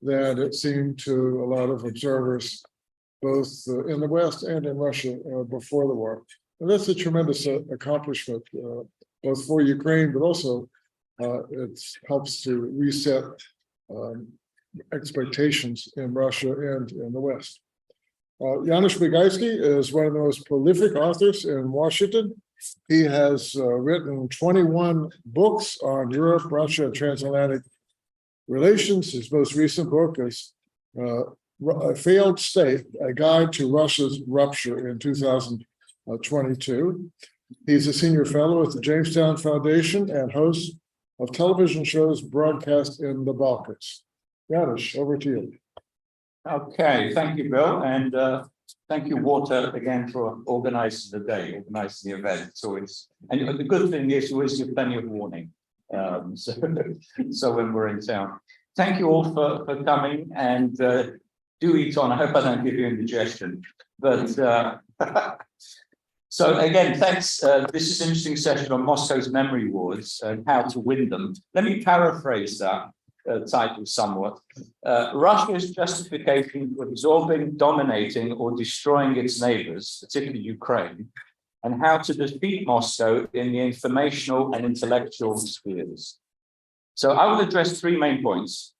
than it seemed to a lot of observers, both in the West and in Russia before the war. And that's a tremendous accomplishment, both for Ukraine, but also it helps to reset expectations in Russia and in the West. Janusz Bugajski is one of the most prolific authors in Washington. He has written 21 books on Europe, Russia, and transatlantic relations. His most recent book is A Failed State, A Guide to Russia's Rupture in 2022. He's a senior fellow at the Jamestown Foundation and host of television shows broadcast in the Balkans. Janusz, over to you. Okay, thank you, Bill, and thank you, Walter, again for organising the day, organising the event. It's always, and the good thing is you always give plenty of warning. So when we're in town, thank you all for coming, and do eat on. I hope I don't give you indigestion, but so again, thanks. This is an interesting session on Moscow's memory wars and how to win them. Let me paraphrase that title somewhat. Russia's justification for absorbing, dominating, or destroying its neighbors, particularly Ukraine, and how to defeat Moscow in the informational and intellectual spheres. So I will address three main points.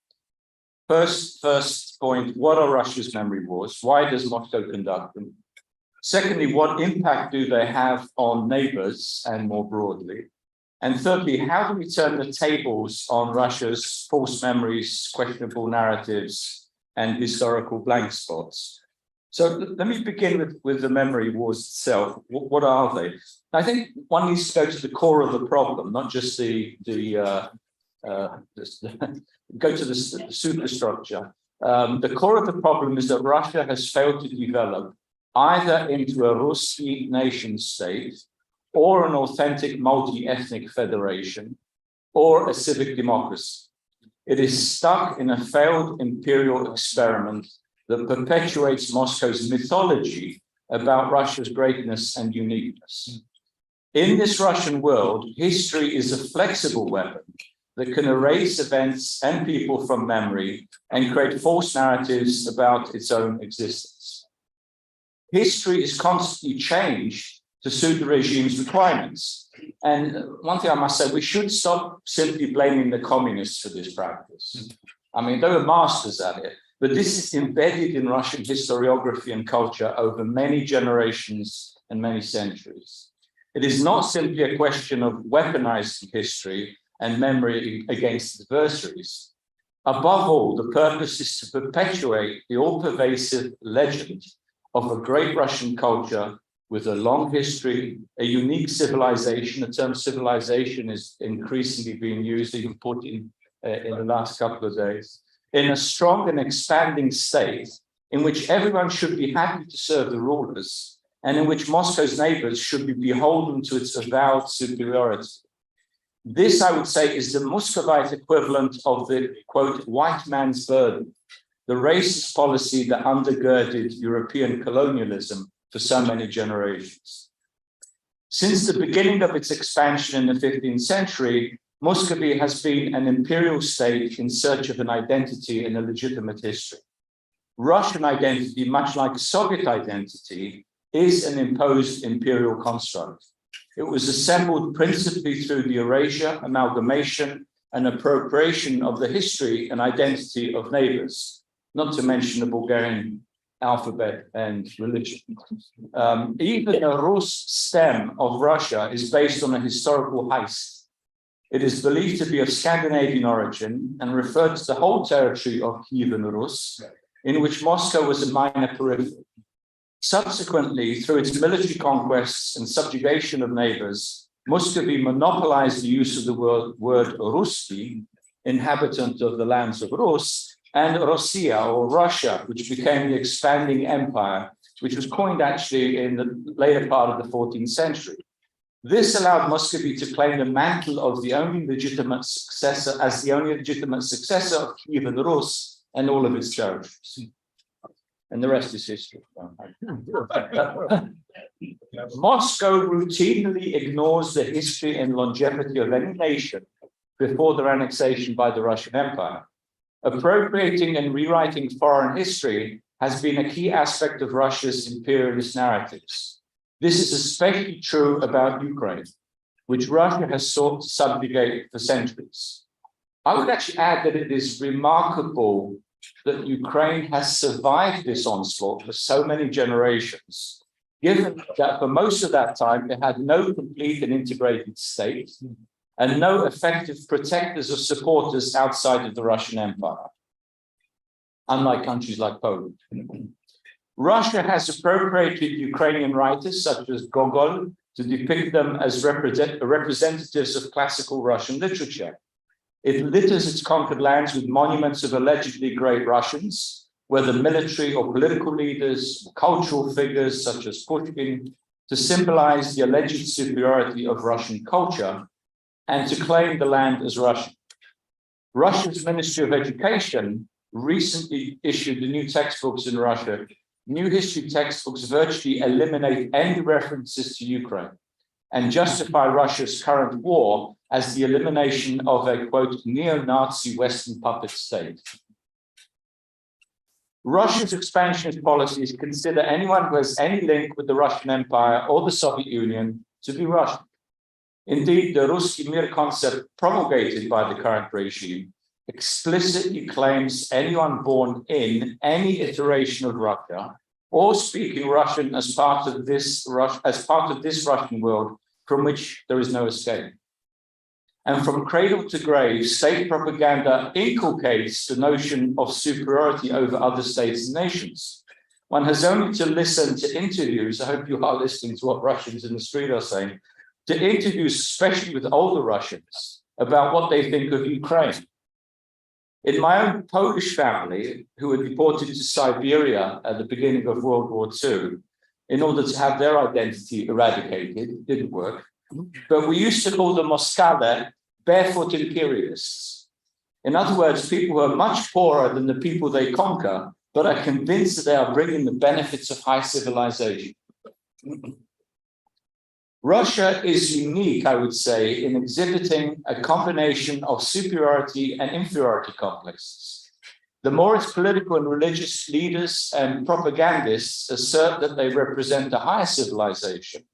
First point, what are Russia's memory wars? Why does Moscow conduct them? Secondly, what impact do they have on neighbors and more broadly? And thirdly, how do we turn the tables on Russia's false memories, questionable narratives, and historical blank spots? So let me begin with the memory wars itself. What are they? I think one needs to go to the core of the problem, not just go to the superstructure. The core of the problem is that Russia has failed to develop either into a Ruski nation state, or an authentic multi-ethnic federation, or a civic democracy. It is stuck in a failed imperial experiment that perpetuates Moscow's mythology about Russia's greatness and uniqueness. In this Russian world, history is a flexible weapon that can erase events and people from memory and create false narratives about its own existence. History is constantly changed to suit the regime's requirements. And one thing I must say, we should stop simply blaming the communists for this practice. I mean, they were masters at it, but this is embedded in Russian historiography and culture over many generations and many centuries. It is not simply a question of weaponizing history and memory against adversaries. Above all, the purpose is to perpetuate the all-pervasive legend of a great Russian culture with a long history, a unique civilization. The term civilization is increasingly being used, even put in the last couple of days, in a strong and expanding state in which everyone should be happy to serve the rulers and in which Moscow's neighbors should be beholden to its avowed superiority. This, I would say, is the Muscovite equivalent of the, quote, white man's burden, the racist policy that undergirded European colonialism for so many generations. Since the beginning of its expansion in the 15th century, Muscovy has been an imperial state in search of an identity and a legitimate history. Russian identity, much like Soviet identity, is an imposed imperial construct. It was assembled principally through the erasure, amalgamation, and appropriation of the history and identity of neighbors, not to mention the Bulgarian alphabet and religion. Even the Rus stem of Russia is based on a historical heist. It is believed to be of Scandinavian origin and referred to the whole territory of Kievan Rus, in which Moscow was a minor periphery. Subsequently, through its military conquests and subjugation of neighbors, Muscovy monopolized the use of the word Ruski, inhabitant of the lands of Rus, and Rossiya, or Russia, which became the expanding empire, which was coined actually in the later part of the 14th century. This allowed Muscovy to claim the mantle of the only legitimate successor, as the only legitimate successor of Kievan Rus and all of its territories. And the rest is history. Moscow routinely ignores the history and longevity of any nation before their annexation by the Russian Empire. Appropriating and rewriting foreign history has been a key aspect of Russia's imperialist narratives. This is especially true about Ukraine, which Russia has sought to subjugate for centuries. I would actually add that it is remarkable that Ukraine has survived this onslaught for so many generations, given that for most of that time it had no complete and integrated state and no effective protectors or supporters outside of the Russian Empire, unlike countries like Poland. Russia has appropriated Ukrainian writers such as Gogol to depict them as representatives of classical Russian literature. It litters its conquered lands with monuments of allegedly great Russians, whether military or political leaders, cultural figures such as Pushkin, to symbolize the alleged superiority of Russian culture and to claim the land as Russian. Russia's Ministry of Education recently issued the new textbooks in Russia. New history textbooks virtually eliminate any references to Ukraine and justify Russia's current war as the elimination of a, quote, neo-Nazi Western puppet state. Russia's expansionist policies consider anyone who has any link with the Russian Empire or the Soviet Union to be Russian. Indeed, the Ruski Mir concept promulgated by the current regime explicitly claims anyone born in any iteration of Russia or speaking Russian as part of this Russian world from which there is no escape. And from cradle to grave, state propaganda inculcates the notion of superiority over other states and nations. One has only to listen to interviews, I hope you are listening to what Russians in the street are saying, to interviews, especially with older Russians, about what they think of Ukraine. In my own Polish family, who were deported to Siberia at the beginning of World War II, in order to have their identity eradicated, it didn't work. But we used to call the Moskale barefoot imperialists. In other words, people who are much poorer than the people they conquer, but are convinced that they are bringing the benefits of high civilization. Russia is unique, I would say, in exhibiting a combination of superiority and inferiority complexes. The more its political and religious leaders and propagandists assert that they represent a higher civilization,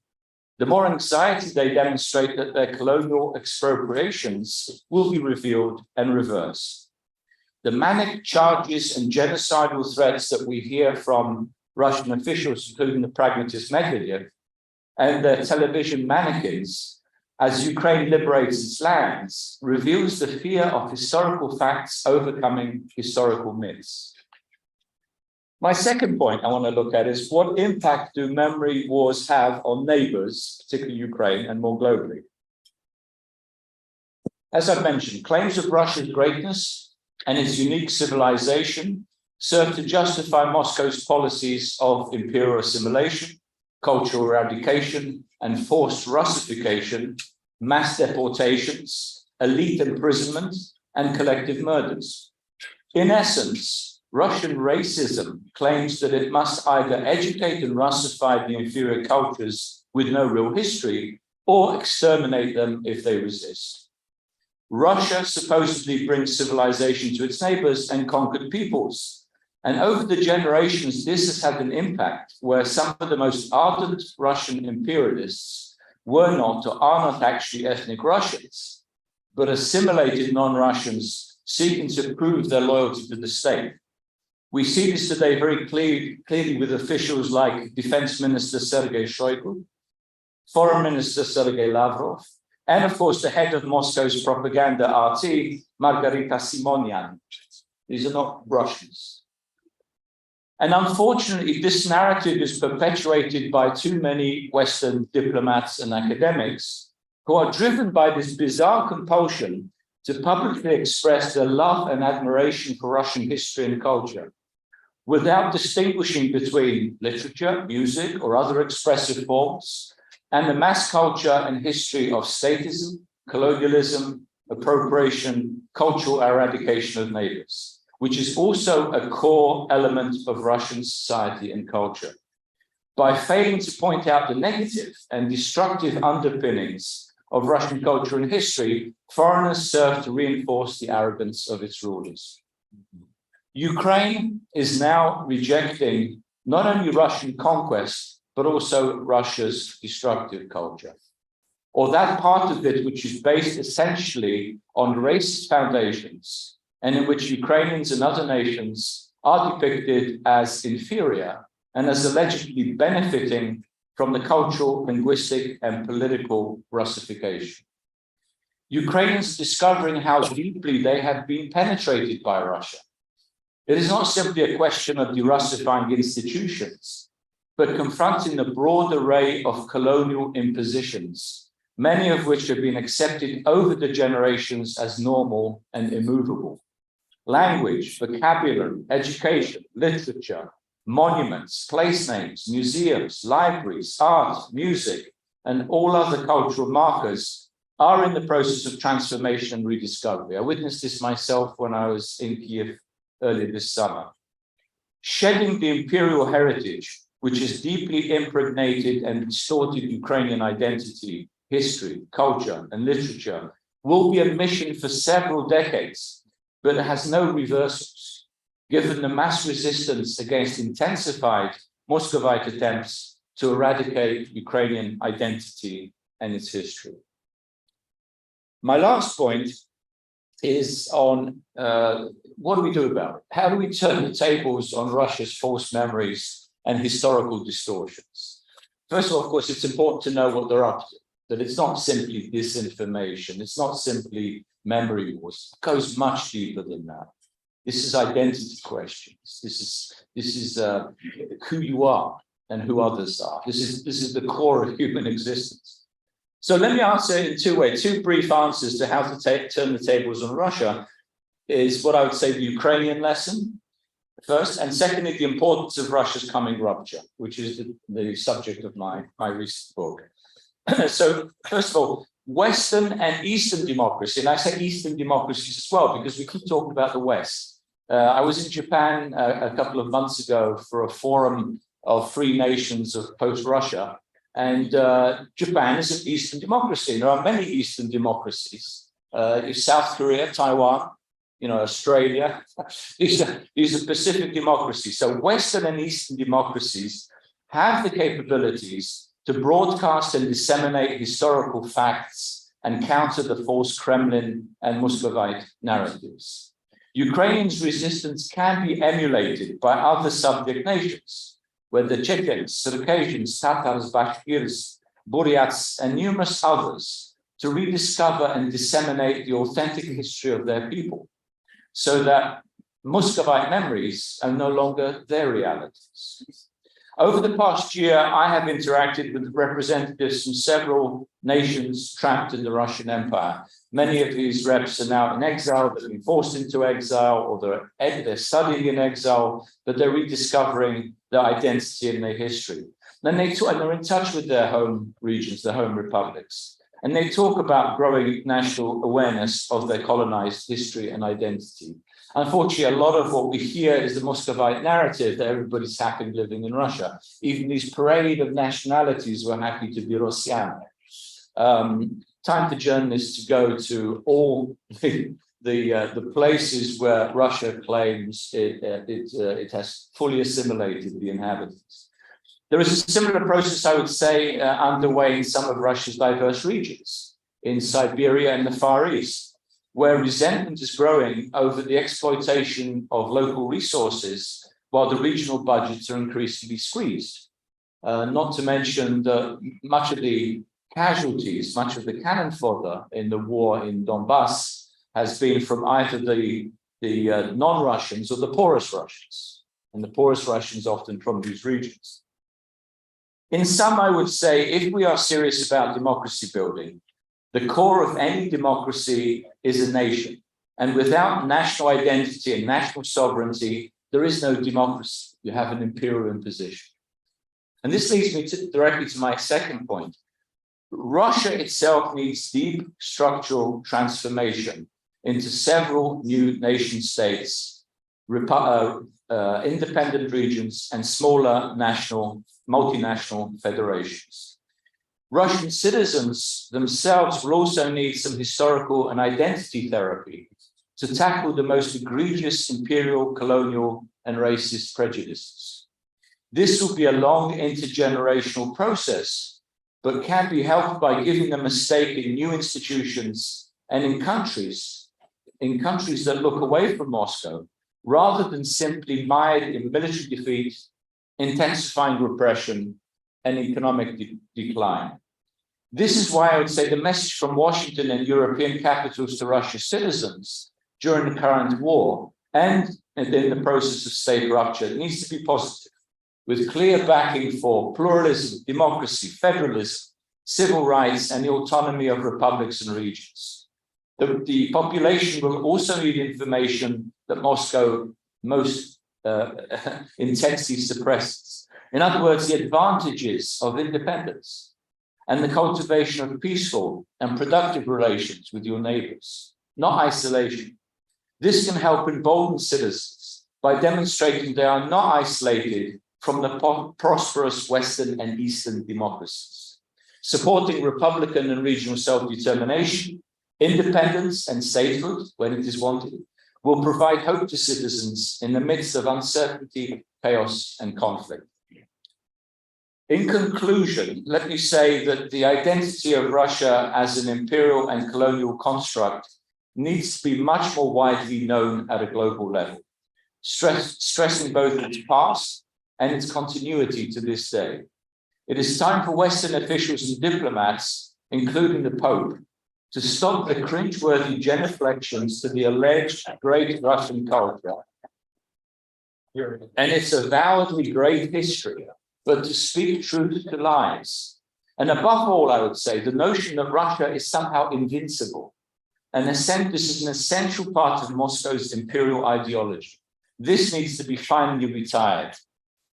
the more anxiety they demonstrate that their colonial expropriations will be revealed and reversed. The manic charges and genocidal threats that we hear from Russian officials, including the pragmatist Medvedev, and their television mannequins, as Ukraine liberates its lands, reveals the fear of historical facts overcoming historical myths. My second point I want to look at is what impact do memory wars have on neighbors, particularly Ukraine, and more globally? As I've mentioned, claims of Russia's greatness and its unique civilization serve to justify Moscow's policies of imperial assimilation, cultural eradication, and forced Russification, mass deportations, elite imprisonment, and collective murders. In essence, Russian racism claims that it must either educate and Russify the inferior cultures with no real history or exterminate them if they resist. Russia supposedly brings civilization to its neighbors and conquered peoples. And over the generations, this has had an impact where some of the most ardent Russian imperialists were not or are not actually ethnic Russians, but assimilated non-Russians seeking to prove their loyalty to the state. We see this today very clearly with officials like Defense Minister Sergei Shoigu, Foreign Minister Sergei Lavrov, and of course the head of Moscow's propaganda RT, Margarita Simonian. These are not Russians. And unfortunately, this narrative is perpetuated by too many Western diplomats and academics who are driven by this bizarre compulsion to publicly express their love and admiration for Russian history and culture, without distinguishing between literature, music, or other expressive forms, and the mass culture and history of statism, colonialism, appropriation, cultural eradication of neighbors, which is also a core element of Russian society and culture. By failing to point out the negative and destructive underpinnings of Russian culture and history, foreigners serve to reinforce the arrogance of its rulers. Ukraine is now rejecting not only Russian conquest, but also Russia's destructive culture, or that part of it which is based essentially on racist foundations, and in which Ukrainians and other nations are depicted as inferior and as allegedly benefiting from the cultural, linguistic, and political Russification. Ukrainians discovering how deeply they have been penetrated by Russia. It is not simply a question of de-Russifying institutions, but confronting a broad array of colonial impositions, many of which have been accepted over the generations as normal and immovable. Language, vocabulary, education, literature, monuments, place names, museums, libraries, art, music, and all other cultural markers are in the process of transformation and rediscovery. I witnessed this myself when I was in Kiev earlier this summer. Shedding the imperial heritage, which has deeply impregnated and distorted Ukrainian identity, history, culture, and literature, will be a mission for several decades, but it has no reversals, given the mass resistance against intensified Muscovite attempts to eradicate Ukrainian identity and its history. My last point is on what do we do about it? How do we turn the tables on Russia's false memories and historical distortions? First of all, of course, it's important to know what they're up to, that it's not simply disinformation, it's not simply memory wars, it goes much deeper than that. This is identity questions. This is who you are and who others are. This is the core of human existence. So let me answer it in two ways. Two brief answers to how to turn the tables on Russia is what I would say the Ukrainian lesson first, and secondly, the importance of Russia's coming rupture, which is the subject of my recent book. So first of all, Western and Eastern democracy, and I say Eastern democracies as well, because we keep talking about the West. I was in Japan a couple of months ago for a forum of free nations of post-Russia, and Japan is an Eastern democracy. There are many Eastern democracies. South Korea, Taiwan, Australia. These are Pacific democracies. So Western and Eastern democracies have the capabilities to broadcast and disseminate historical facts and counter the false Kremlin and Muscovite narratives. Ukrainians' resistance can be emulated by other subject nations, where the Chechens, Circassians, Tatars, Bashkirs, Buryats, and numerous others, to rediscover and disseminate the authentic history of their people, so that Muscovite memories are no longer their realities. Over the past year, I have interacted with representatives from several nations trapped in the Russian Empire. Many of these reps are now in exile, they've been forced into exile, or they're studying in exile, but they're rediscovering their identity and their history. Then they're in touch with their home regions, their home republics, and they talk about growing national awareness of their colonized history and identity. Unfortunately, a lot of what we hear is the Muscovite narrative that everybody's happy living in Russia. Even these parade of nationalities were happy to be Russian. Time for journalists to go to all the places where Russia claims it has fully assimilated the inhabitants. There is a similar process, I would say, underway in some of Russia's diverse regions, in Siberia and the Far East, where resentment is growing over the exploitation of local resources while the regional budgets are increasingly squeezed. Not to mention that much of the casualties, much of the cannon fodder in the war in Donbass has been from either the non-Russians or the poorest Russians, and the poorest Russians often from these regions. In sum, I would say, if we are serious about democracy building, the core of any democracy is a nation. And without national identity and national sovereignty, there is no democracy. You have an imperial imposition. And this leads me directly to my second point. Russia itself needs deep structural transformation into several new nation states, independent regions, and smaller multinational federations. Russian citizens themselves will also need some historical and identity therapy to tackle the most egregious imperial, colonial, and racist prejudices. This will be a long intergenerational process, but can be helped by giving them a stake in new institutions and in countries that look away from Moscow, rather than simply mired in military defeat, intensifying repression, and economic decline. This is why I would say the message from Washington and European capitals to Russia's citizens during the current war and in the process of state rupture needs to be positive, with clear backing for pluralism, democracy, federalism, civil rights, and the autonomy of republics and regions. The population will also need information that Moscow most intensely suppresses. In other words, the advantages of independence and the cultivation of peaceful and productive relations with your neighbors, not isolation. This can help embolden citizens by demonstrating they are not isolated from the prosperous Western and Eastern democracies. Supporting Republican and regional self-determination, independence, and statehood, when it is wanted, will provide hope to citizens in the midst of uncertainty, chaos, and conflict. In conclusion, let me say that the identity of Russia as an imperial and colonial construct needs to be much more widely known at a global level, stressing both its past and its continuity to this day. It is time for Western officials and diplomats, including the Pope, to stop the cringeworthy genuflections to the alleged great Russian culture and its avowedly great history, but to speak truth to lies. And above all, I would say, the notion that Russia is somehow invincible. And this is an essential part of Moscow's imperial ideology. This needs to be finally retired.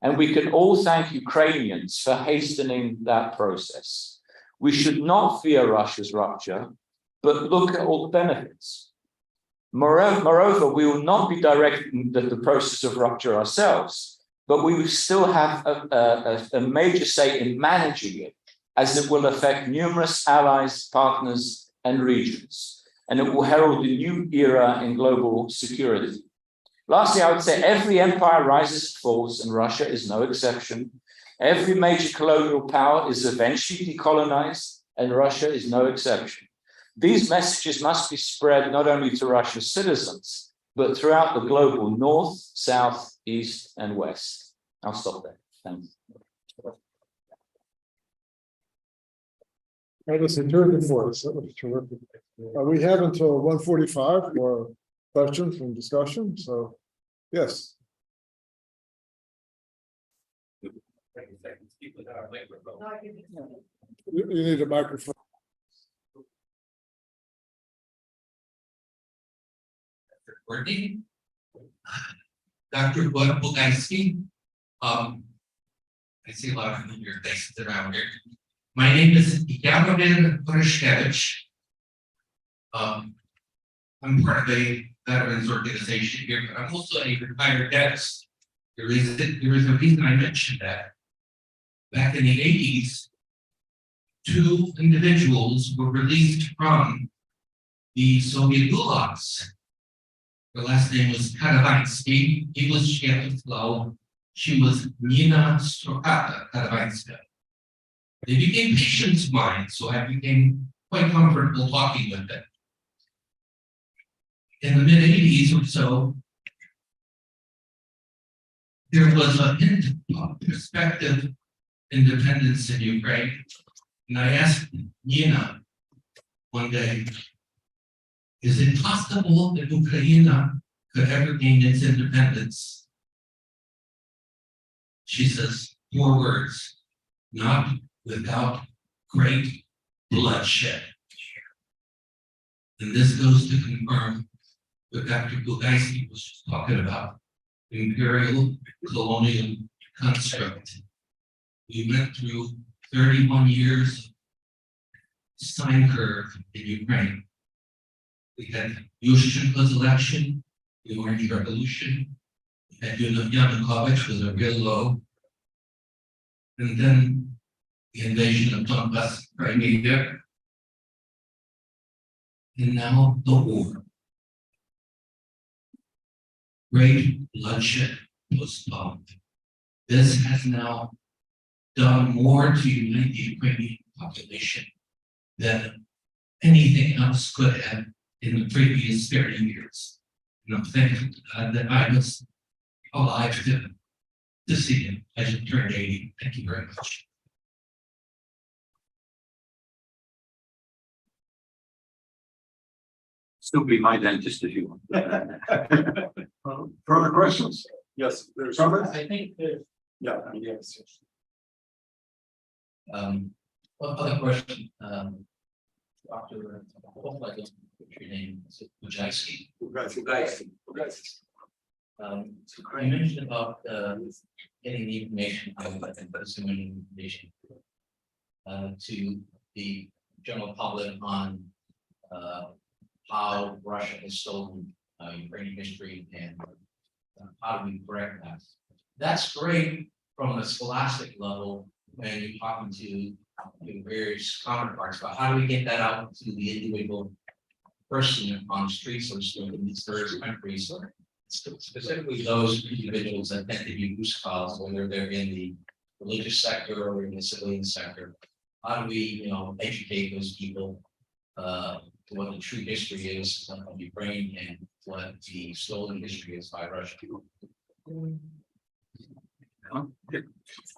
And we can all thank Ukrainians for hastening that process. We should not fear Russia's rupture, but look at all the benefits. Moreover, we will not be directing the process of rupture ourselves, but we will still have a major say in managing it, as it will affect numerous allies, partners, and regions, and it will herald a new era in global security. Lastly, I would say every empire rises and falls, and Russia is no exception. Every major colonial power is eventually decolonized, and Russia is no exception. These messages must be spread not only to Russia's citizens, but throughout the global north, south, east, and west. I'll stop there. Thanks. That was terrific for us. That was terrific. We have until 1:45 for questions and discussion. So, yes. You need a microphone. Courtney, Dr. Bugajski. I see a lot of familiar faces around here. My name is Janusz. I'm part of a veterans organization here, but I'm also a retired dentist. There is a reason I mentioned that. Back in the 80s, 2 individuals were released from the Soviet gulags. Her last name was Karber. He was Czechoslovak. She was Nina Strokata Karber. They became patients of mine, so I became quite comfortable talking with them. In the mid-80s or so, there was a hint of prospective independence in Ukraine. And I asked Nina one day, is it possible that Ukraine could ever gain its independence? She says 4 words, not without great bloodshed. And this goes to confirm what Dr. Bugajski was just talking about, imperial colonial construct. We went through 31 years of sine curve in Ukraine. We had Yushchenko's election, the Orange Revolution. We had Yanukovych was a real low. And then the invasion of Donbass, Crimea. And now the war. great bloodshed postponed. This has now done more to unite the Ukrainian population than anything else could have in the previous 30 years. And I'm thankful to God that I was alive to see him. I just turned 80. Thank you very much. Still be my dentist if you want. Further questions? Yes, there's. Comments? I think there's. Yeah, yes. One other question, Dr. Hope, I don't know your name, is it Bugajski? So you mentioned about getting the information and consuming information to the general public on how Russia has stolen Ukrainian history and how do we correct that. That's great from a scholastic level when you're talking to various counterparts, but how do we get that out to the individual person on the streets or in these various countries? Specifically those individuals that tend to be use calls, whether they're in the religious sector or in the civilian sector. How do we, educate those people what the true history is of Ukraine and what the stolen history is by Russia?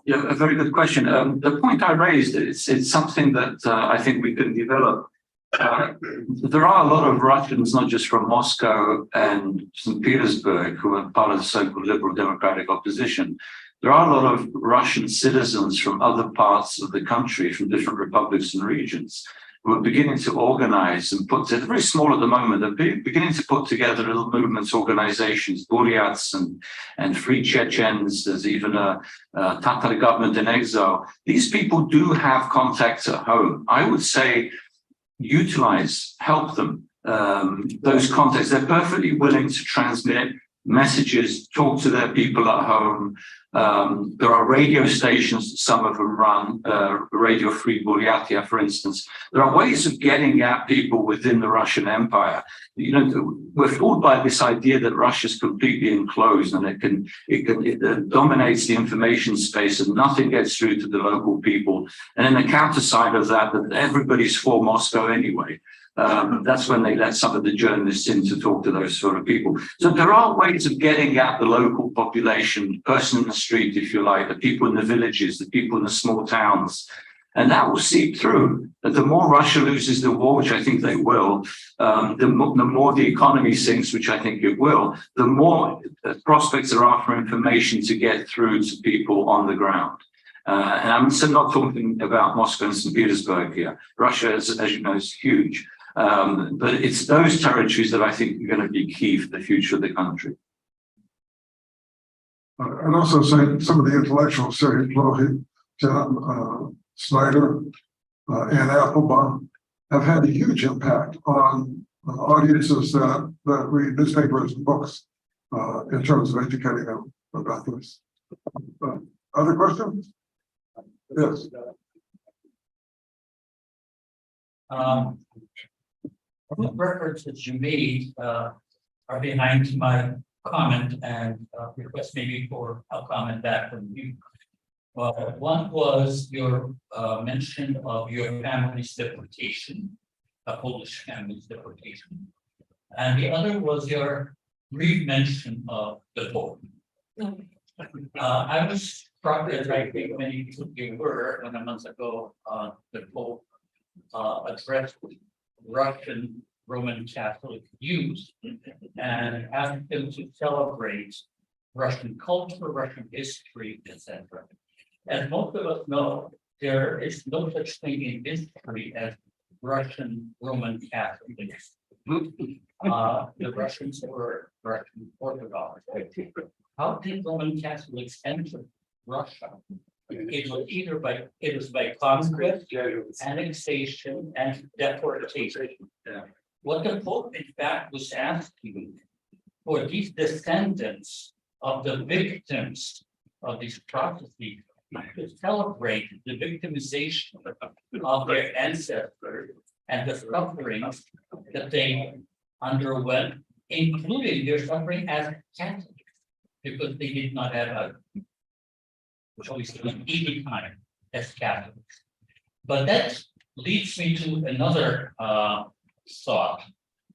Yeah, a very good question. The point I raised, it's something that I think we can develop. There are a lot of Russians, not just from Moscow and St. Petersburg, who are part of the so-called liberal democratic opposition. There are a lot of Russian citizens from other parts of the country, from different republics and regions, who are beginning to organize and they're very small at the moment, they're beginning to put together little movements, organizations, Buryats and Free Chechens. There's even a Tatar government in exile. These people do have contacts at home. I would say utilize, help them, those contacts. They're perfectly willing to transmit messages, talk to their people at home. There are radio stations, some of them run, Radio Free Buryatia, for instance. There are ways of getting at people within the Russian Empire. We're fooled by this idea that Russia's completely enclosed and it dominates the information space and nothing gets through to the local people. And then the counter side of that everybody's for Moscow anyway. That's when they let some of the journalists in to talk to those sort of people. So there are ways of getting at the local population, the person in the street, if you like, the people in the villages, the people in the small towns. And that will seep through. But the more Russia loses the war, which I think they will, the more the economy sinks, which I think it will, the more prospects there are for information to get through to people on the ground. And I'm not talking about Moscow and St. Petersburg here. Russia, as you know, is huge. But it's those territories that I think are going to be key for the future of the country. And also say some of the intellectuals, Sergei Plohi, Snyder, and Applebaum, have had a huge impact on audiences that read newspapers and books in terms of educating them about this. Other questions? Yes. The references you made are behind my comment and request maybe for a comment back from you. One was your mention of your family's deportation, a Polish family's deportation, and the other was your brief mention of the Pope. I was struck, as I think many people you were when a month ago, the Pope addressed Russian Roman Catholic youth and asked them to celebrate Russian culture, Russian history, etc. As most of us know, there is no such thing in history as Russian Roman Catholics. The Russians were Russian Orthodox. How did Roman Catholics enter Russia? It was by conquest, annexation, and deportation. What the Pope, in fact, was asking for these descendants of the victims of these processes to celebrate the victimization of their ancestors and the sufferings that they underwent including their suffering as Catholics, because they did not have a choice of an easy time as Catholics. But that leads me to another thought.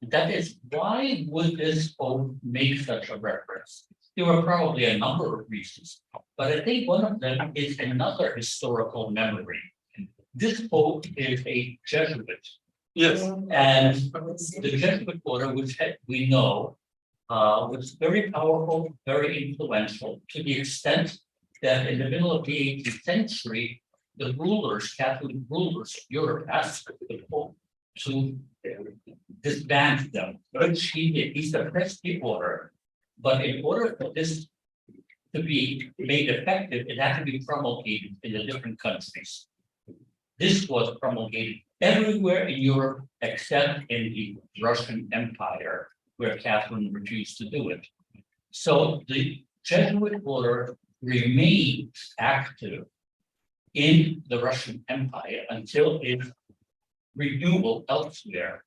That is, why would this Pope make such a reference? There were probably a number of reasons, but I think one of them is another historical memory. This Pope is a Jesuit. Yes. And the Jesuit order, which we know, was very powerful, very influential, to the extent that in the middle of the 18th century, the rulers, Catholic rulers of Europe, asked the Pope to disband them, which he did. He suppressed the order, but in order for this to be made effective, it had to be promulgated in the different countries. This was promulgated everywhere in Europe except in the Russian Empire, where Catherine refused to do it. So the Jesuit order remained active in the Russian Empire until its renewal elsewhere.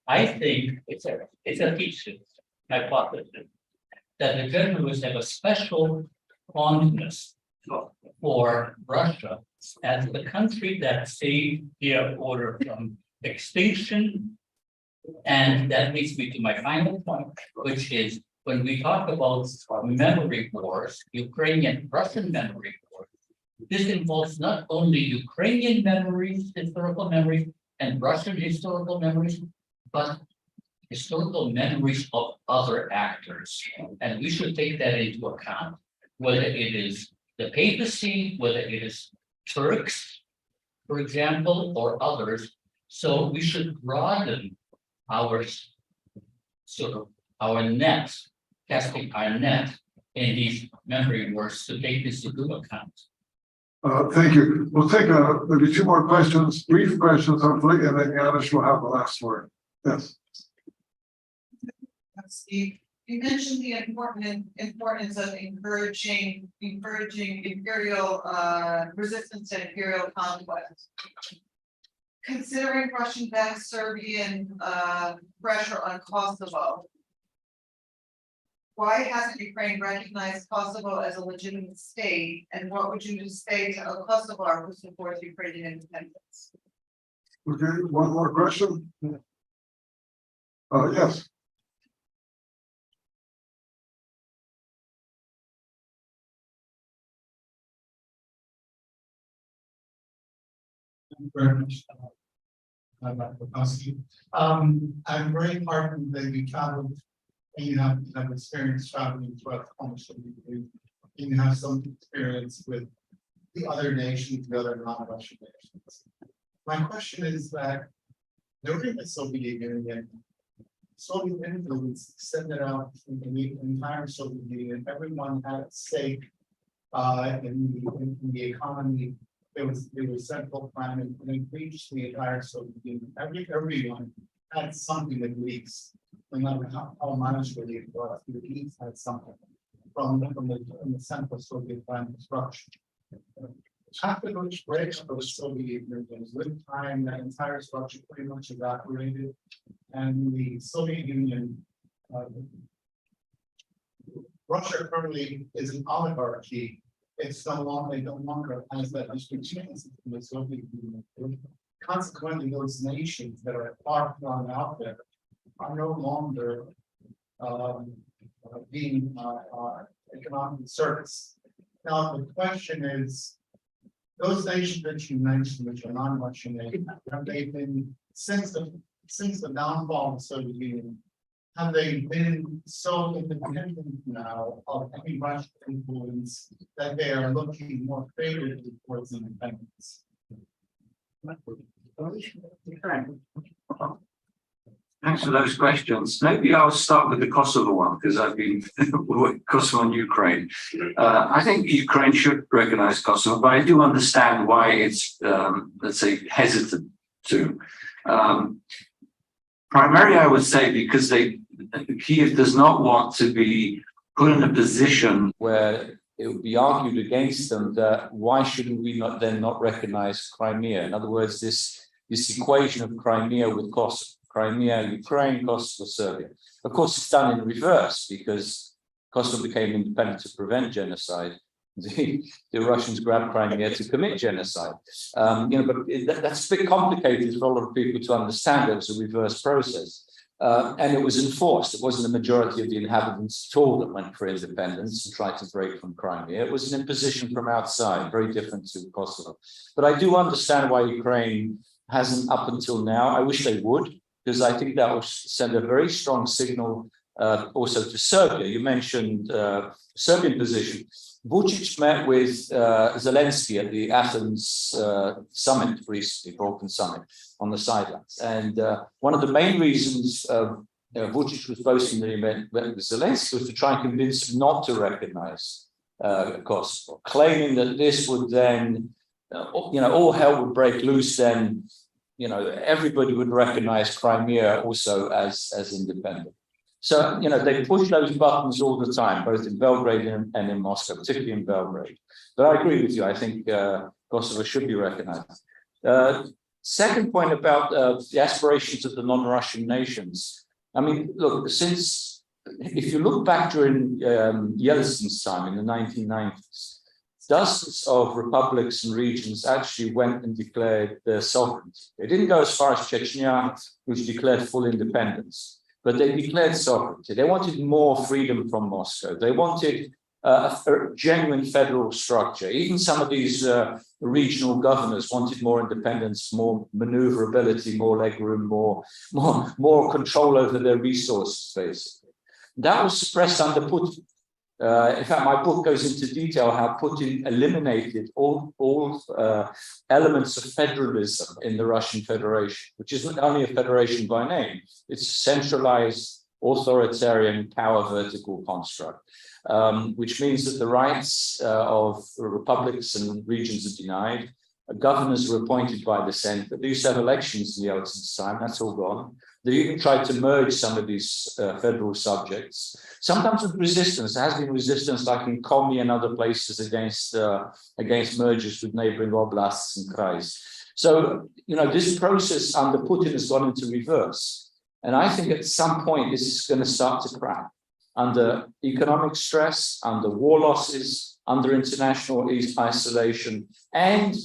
I think it's a thesis, hypothesis, that the Jesuits have a special fondness for Russia as the country that saved their order from extinction. And that leads me to my final point, which is when we talk about memory wars, Ukrainian, Russian memory wars, this involves not only Ukrainian memories, historical memories, and Russian historical memories, but historical memories of other actors. And we should take that into account, whether it is the papacy, whether it is Turks, for example, or others. So we should broaden our sort of our net, casting our net in these memory wars to take this into account. Thank you. We'll take maybe two more questions, brief questions, hopefully, and then Janusz will have the last word. Yes. Steve, you mentioned the importance of encouraging imperial resistance to imperial conquest. Considering Russian-backed Serbian pressure on Kosovo, why hasn't Ukraine recognized Kosovo as a legitimate state? And what would you say to a Kosovar who supports Ukrainian independence? Okay, one more question. Yes. Thank you very much. I'm very heartened that you traveled and you have experience traveling throughout almost and you have some experience with the other nations, the other non-Russian nations. My question is that during the Soviet Union, Soviet influence extended out in the entire Soviet Union. Everyone had a stake in the economy. There was central planning and it reached the entire Soviet Union. Everyone had something at least, no matter how monetary it was, at least had something from the central Soviet planning structure. After the break of the Soviet Union, with time, that entire structure pretty much evaporated, and the Soviet Union, Russia currently is an oligarchy. It's no longer has that chance in the Soviet Union. Consequently, those nations that are far flung out there are no longer being economic service. Now, the question is, those nations that you mentioned, which are non-Russian nations, have they been since the downfall of the Soviet Union? Have they been so independent now of any Russian influence that they are looking more favorably towards independence? Thanks for those questions. Maybe I'll start with the Kosovo one because I've been with Kosovo and Ukraine. I think Ukraine should recognize Kosovo, but I do understand why it's, let's say, hesitant to. Primarily, I would say because Kyiv does not want to be put in a position where it would be argued against them that why shouldn't we not recognize Crimea? In other words, this equation of Crimea with Kosovo, Crimea, Ukraine, Kosovo, Serbia. Of course, it's done in reverse because Kosovo became independent to prevent genocide. The Russians grabbed Crimea to commit genocide. That's a bit complicated for a lot of people to understand. It was a reverse process. And it was enforced. It wasn't the majority of the inhabitants at all that went for independence and tried to break from Crimea. It was an imposition from outside, very different to Kosovo. But I do understand why Ukraine hasn't up until now. I wish they would, because I think that would send a very strong signal also to Serbia. You mentioned Serbian position. Vučić met with Zelensky at the Athens summit recently, Balkan summit, on the sidelines. And one of the main reasons Vučić was boasting that he met with Zelensky was to try and convince him not to recognize Kosovo, claiming that this would then, all hell would break loose. Then, everybody would recognize Crimea also as independent. So, they push those buttons all the time, both in Belgrade and in Moscow, particularly in Belgrade. But I agree with you. I think Kosovo should be recognized. Second point about the aspirations of the non-Russian nations. I mean, look, if you look back during Yeltsin's time in the 1990s, dozens of republics and regions actually went and declared their sovereignty. They didn't go as far as Chechnya, which declared full independence. But they declared sovereignty. They wanted more freedom from Moscow. They wanted a genuine federal structure. Even some of these regional governors wanted more independence, more maneuverability, more legroom, more control over their resources, basically. That was suppressed under Putin. In fact, my book goes into detail how Putin eliminated all elements of federalism in the Russian Federation, which isn't only a federation by name. It's a centralized, authoritarian power vertical construct, which means that the rights of republics and regions are denied. Governors were appointed by the Senate. They used to have elections in Yeltsin's time. That's all gone. They even tried to merge some of these federal subjects, sometimes with resistance. There has been resistance, like in Komi and other places, against mergers with neighboring oblasts and krais. So, this process under Putin has gone into reverse. And I think at some point, this is going to start to crack under economic stress, under war losses, under international isolation, and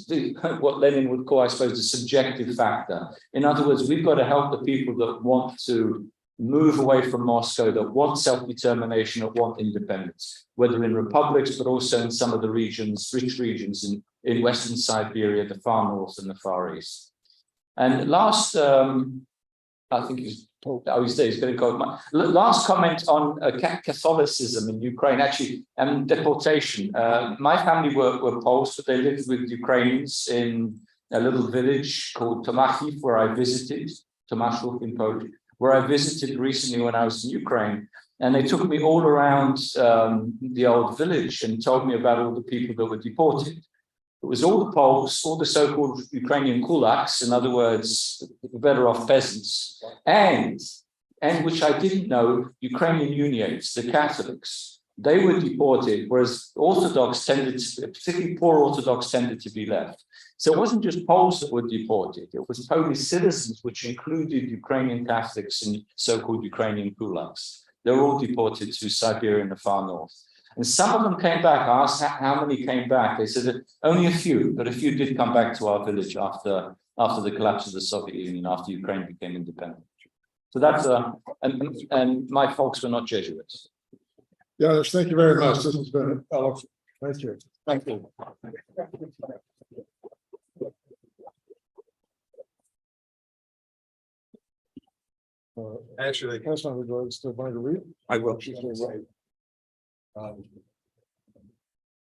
what Lenin would call, I suppose, the subjective factor. In other words, we've got to help the people that want to move away from Moscow, that want self-determination, that want independence, whether in republics, but also in some of the regions, rich regions in Western Siberia, the far north and the far east. And last, I think he's going to go. Last comment on Catholicism in Ukraine, actually, and deportation. My family were Poles, but they lived with Ukrainians in a little village called Tomachiv, where I visited, Tomaszów in Polish, where I visited recently when I was in Ukraine. And they took me all around the old village and told me about all the people that were deported. It was all the Poles, all the so-called Ukrainian kulaks, in other words, the better off peasants, and which I didn't know, Ukrainian uniates, the Catholics. They were deported, whereas Orthodox tended to, particularly poor Orthodox, tended to be left. So it wasn't just Poles that were deported, it was Polish citizens, which included Ukrainian Catholics and so-called Ukrainian kulaks. They were all deported to Siberia in the far north. And some of them came back. I asked how many came back. They said that only a few, but a few did come back to our village after the collapse of the Soviet Union, after Ukraine became independent. So that's and my folks were not Jesuits. Janusz, thank you very much. This has been eloquent. Thank you. Thank you. Actually, the question regards to Marguerite. I will. She's doing right.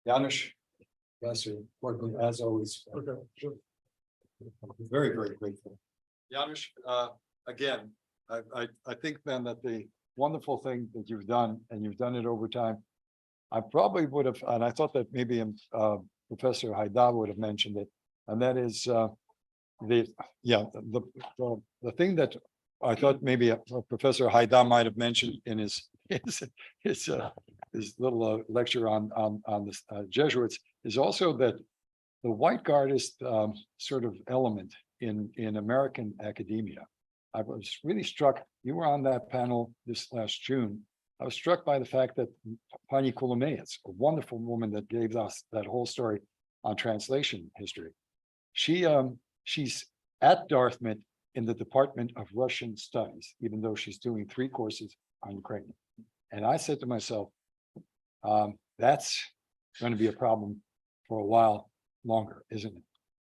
Janusz, Wesley, as always, Okay, sure. very, very grateful. Janusz, again, I think then that the wonderful thing that you've done, and you've done it over time, I probably would have, and I thought that maybe Professor Haidar would have mentioned it, and that is the thing that I thought maybe Professor Haidar might have mentioned in his little lecture on the Jesuits is also that the white guardist sort of element in American academia I was really struck, you were on that panel this last June. I was struck by the fact that Pani Kolomeitz, a wonderful woman that gave us that whole story on translation history. She's at Dartmouth in the Department of Russian Studies, even though she's doing 3 courses on Ukrainian. And I said to myself, that's going to be a problem for a while longer, isn't it?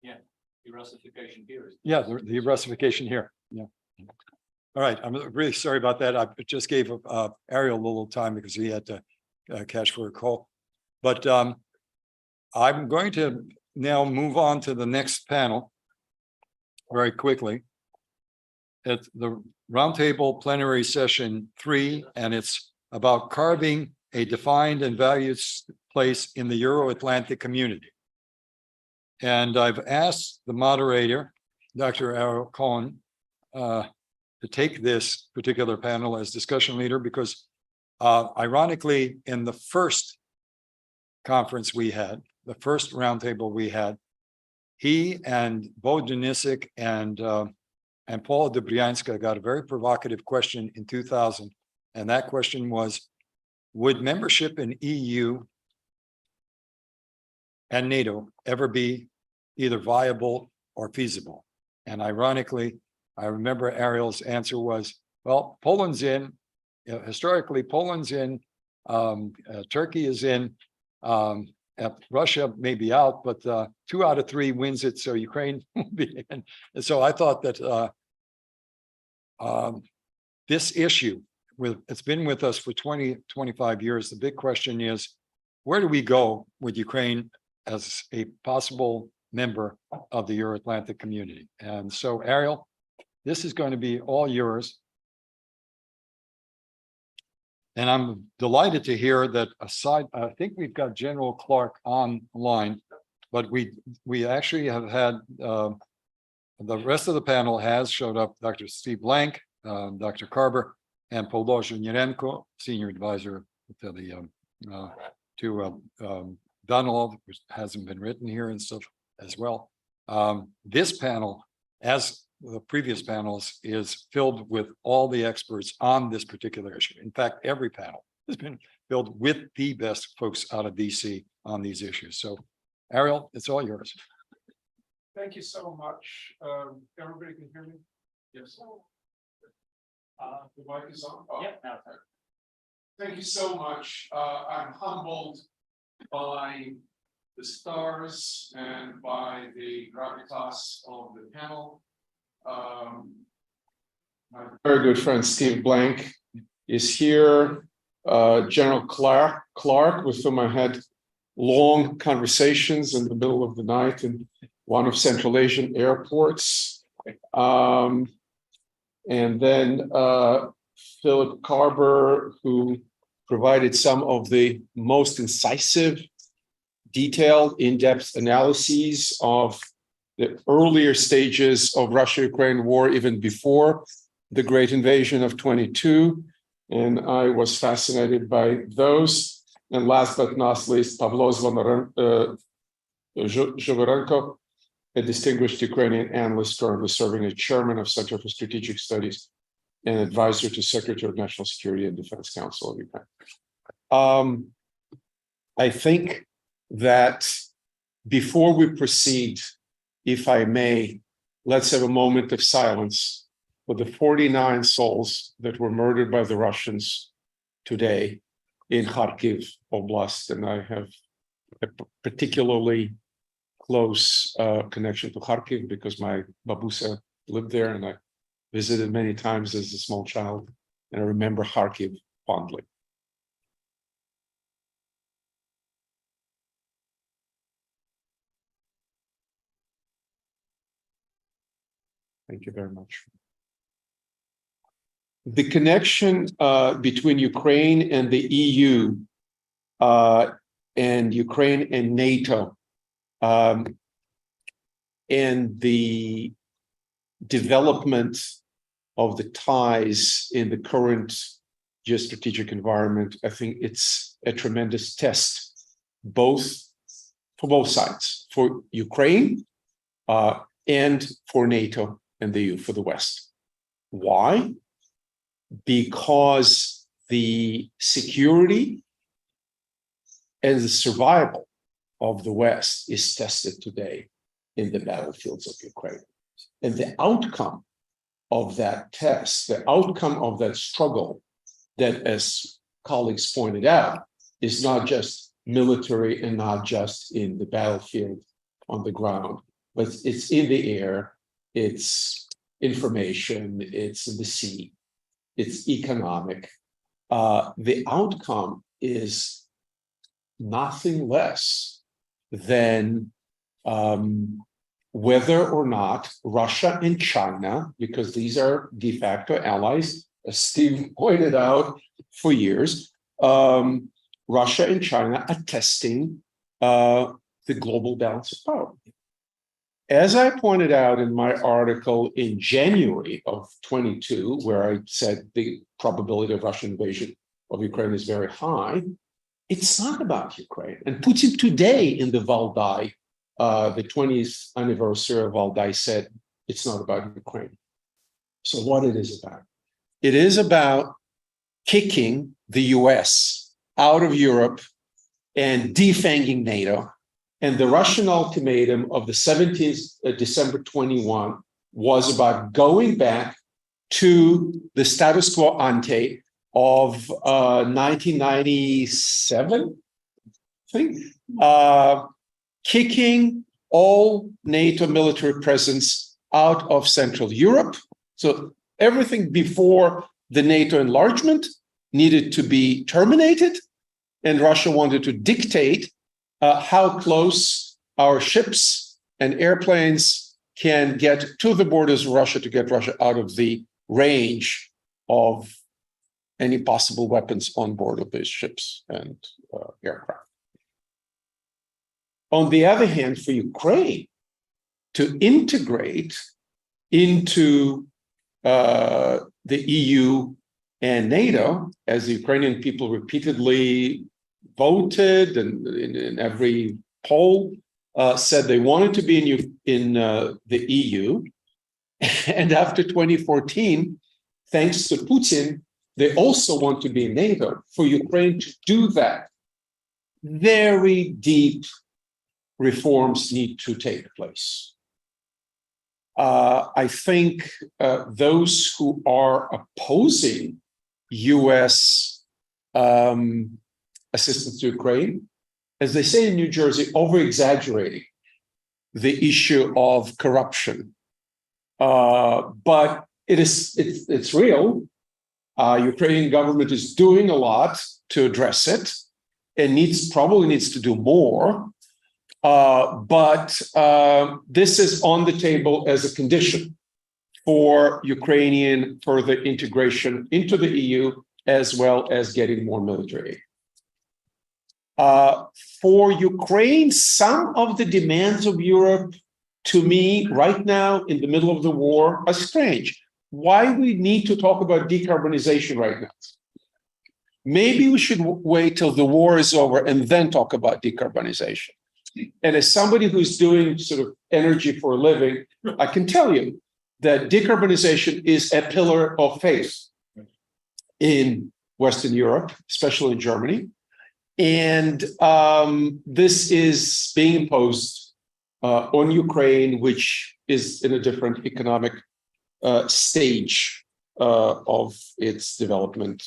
Yeah, the Russification here is. Yeah, the Russification here, yeah. All right, I'm really sorry about that. I just gave Ariel a little time because he had to catch for a call. But I'm going to now move on to the next panel very quickly. It's the Roundtable Plenary Session 3, and it's about carving a defined and valued place in the Euro-Atlantic community. And I've asked the moderator, Dr. Ariel Cohen, to take this particular panel as discussion leader because ironically, in the first conference we had, the first roundtable we had, he and Bo Janisic and Paula Dobryanska got a very provocative question in 2000. And that question was, would membership in EU and NATO ever be either viable or feasible? And ironically, I remember Ariel's answer was, well, Poland's in, historically Poland's in, Turkey is in, Russia may be out, but 2 out of 3 wins it, so Ukraine will be in. And so I thought that this issue, it's been with us for 25 years. The big question is, where do we go with Ukraine as a possible member of the Euro-Atlantic community? And so, Ariel, this is going to be all yours. And I'm delighted to hear that aside, I think we've got General Clark online, but we actually have had, the rest of the panel has showed up, Dr. Steve Blank, Dr. Karber, and Pavlo Zhovnirenko, Senior Advisor to the Donald, which hasn't been written here and stuff as well. This panel, as the previous panels, is filled with all the experts on this particular issue. In fact, every panel has been filled with the best folks out of DC on these issues. So, Ariel, it's all yours. Thank you so much. Everybody can hear me? Yes. The mic is on? Oh. Yep. Thank you so much. I'm humbled by the stars and by the gravitas of the panel. My very good friend Steve Blank is here. General Clark, with whom I had long conversations in the middle of the night in one of Central Asian airports. And then Phillip Karber, who provided some of the most incisive, detailed, in-depth analyses of the earlier stages of Russia-Ukraine war, even before the great invasion of 22. And I was fascinated by those. And last but not least, Pavlo Zhovnirenko, a distinguished Ukrainian analyst currently serving as chairman of Center for Strategic Studies and advisor to Secretary of National Security and Defense Council of Ukraine. I think that before we proceed, if I may, let's have a moment of silence for the 49 souls that were murdered by the Russians today in Kharkiv Oblast. And I have a particularly close connection to Kharkiv because my babusa lived there and I visited many times as a small child. And I remember Kharkiv fondly. Thank you very much. The connection between Ukraine and the EU and Ukraine and NATO and the development of the ties in the current geostrategic environment, I think it's a tremendous test, for both sides, for Ukraine and for NATO and the EU, for the West. Why? Because the security and the survival of the West is tested today in the battlefields of Ukraine. And the outcome of that test, the outcome of that struggle, that, as colleagues pointed out, is not just military and not just in the battlefield on the ground, but it's in the air, it's information, it's in the sea, it's economic. The outcome is nothing less than whether or not Russia and China, because these are de facto allies, as Steve pointed out for years, Russia and China are testing the global balance of power. As I pointed out in my article in January of 22, where I said the probability of Russian invasion of Ukraine is very high, it's not about Ukraine. And Putin today in the Valdai, the 20th anniversary of Valdai, said it's not about Ukraine. So what it is about? It is about kicking the US out of Europe and defanging NATO. And the Russian ultimatum of the 17th December 21 was about going back to the status quo ante of 1997, I think, kicking all NATO military presence out of Central Europe. So everything before the NATO enlargement needed to be terminated, and Russia wanted to dictate how close our ships and airplanes can get to the borders of Russia to get Russia out of the range of any possible weapons on board of these ships and aircraft. On the other hand, for Ukraine to integrate into the EU and NATO, as the Ukrainian people repeatedly voted and in every poll said they wanted to be in the EU. And after 2014, thanks to Putin, they also want to be in NATO. For Ukraine to do that, very deep reforms need to take place. I think those who are opposing US assistance to Ukraine, as they say in New Jersey, over-exaggerating the issue of corruption. But it's real. Ukrainian government is doing a lot to address it and probably needs to do more. But this is on the table as a condition for Ukrainian further integration into the EU, as well as getting more military aid. For Ukraine, some of the demands of Europe, to me, right now, in the middle of the war, are strange. Why we need to talk about decarbonization right now? Maybe we should wait till the war is over and then talk about decarbonization. And as somebody who's doing sort of energy for a living, I can tell you that decarbonization is a pillar of faith in Western Europe, especially in Germany. And this is being imposed on Ukraine, which is in a different economic stage of its development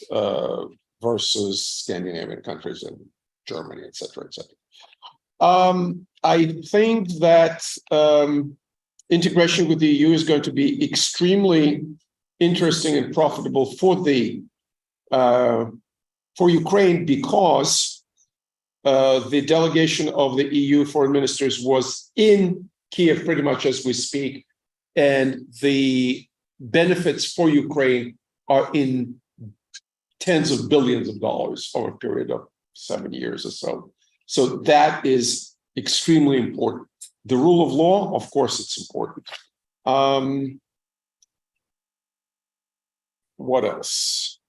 versus Scandinavian countries and Germany, et cetera, et cetera. I think that integration with the EU is going to be extremely interesting and profitable for Ukraine, because the delegation of the EU foreign ministers was in Kiev pretty much as we speak, and the benefits for Ukraine are in tens of billions of dollars over a period of 7 years or so. So that is extremely important. The rule of law, of course, it's important. What else?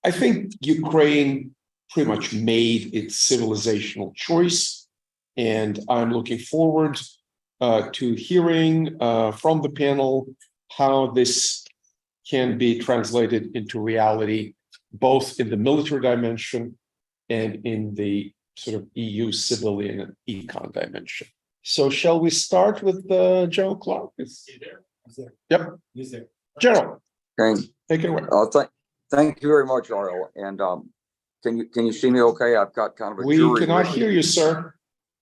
I think Ukraine pretty much made its civilizational choice, and I'm looking forward to hearing from the panel how this can be translated into reality, both in the military dimension and in the sort of EU civilian and econ dimension. So shall we start with General Clark? Yep. General, Okay, take it away. thank you very much, Ariel. And can you see me okay? I've got kind of a We jury cannot rig. hear you, sir.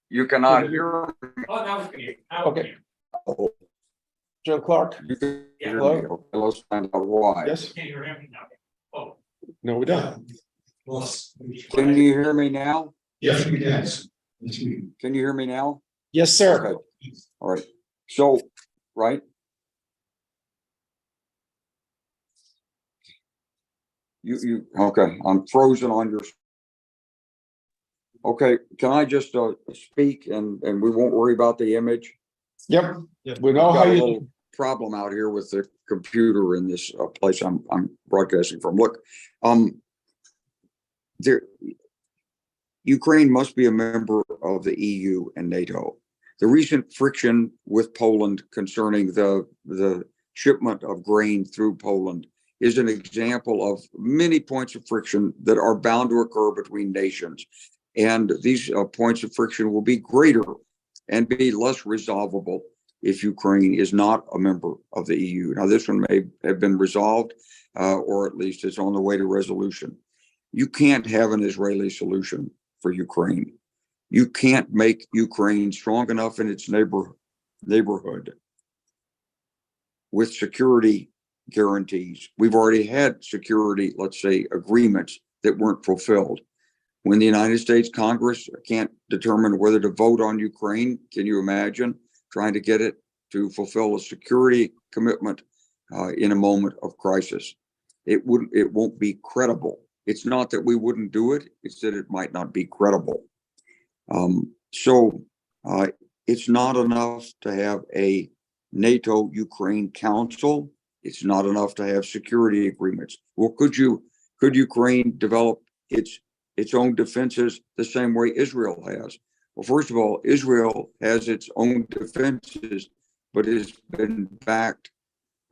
You cannot hear me. Oh, that was good. Okay. General Clark? You can hear me. Hello? Okay, let's find out why. Yes? Can you hear me now? Oh. No, we don't. Can you hear me now? Yes, we can. Can you hear me now? Yes, sir. Okay. All right. So, right. Okay, I'm frozen on your. Okay, can I just speak and we won't worry about the image? Yep. We know I've how got a you. little problem out here with the computer in this place I'm broadcasting from. Look, Ukraine must be a member of the EU and NATO. The recent friction with Poland concerning the shipment of grain through Poland is an example of many points of friction that are bound to occur between nations. And these points of friction will be greater and be less resolvable if Ukraine is not a member of the EU. Now, this one may have been resolved, or at least it's on the way to resolution. You can't have an Israeli solution for Ukraine. You can't make Ukraine strong enough in its neighborhood with security guarantees. We've already had security, let's say, agreements that weren't fulfilled. When the United States Congress can't determine whether to vote on Ukraine, can you imagine trying to get it to fulfill a security commitment in a moment of crisis? It won't be credible. It's not that we wouldn't do it, it's that it might not be credible. So it's not enough to have a NATO-Ukraine council. It's not enough to have security agreements. Well, could Ukraine develop its own defenses the same way Israel has? Well, first of all, Israel has its own defenses, but has been backed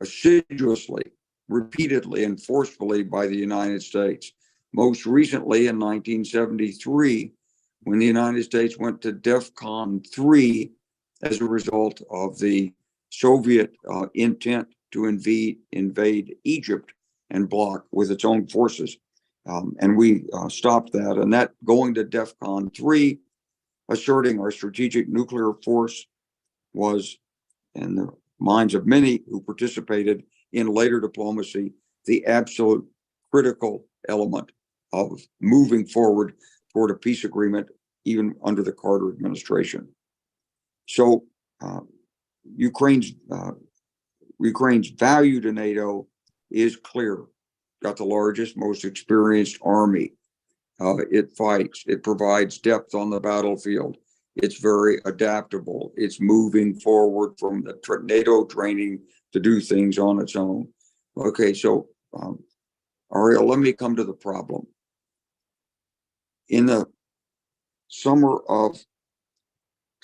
assiduously, repeatedly, and forcefully by the United States. Most recently in 1973, when the United States went to DEFCON 3 as a result of the Soviet intent to invade Egypt and block with its own forces. And we stopped that. And that going to DEFCON 3, asserting our strategic nuclear force, was, in the minds of many who participated in later diplomacy, the absolute critical element of moving forward toward a peace agreement, even under the Carter administration. So Ukraine's value to NATO is clear. Got the largest, most experienced army. It fights. It provides depth on the battlefield. It's very adaptable. It's moving forward from the NATO training to do things on its own. Okay, so Ariel, let me come to the problem. In the summer of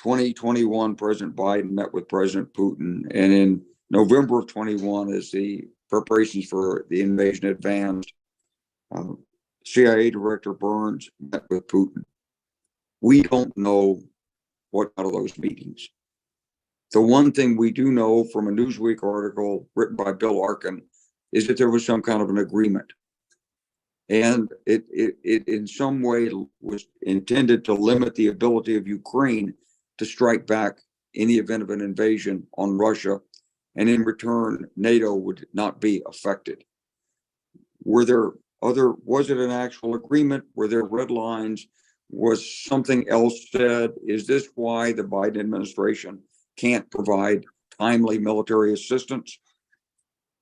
2021, President Biden met with President Putin, and in November of 21, as the preparations for the invasion advanced, CIA Director Burns met with Putin. We don't know what out of those meetings. The one thing we do know from a Newsweek article written by Bill Arkin is that there was some kind of an agreement. And it in some way was intended to limit the ability of Ukraine to strike back in the event of an invasion on Russia. And in return, NATO would not be affected. Was it an actual agreement? Were there red lines? Was something else said? Is this why the Biden administration can't provide timely military assistance?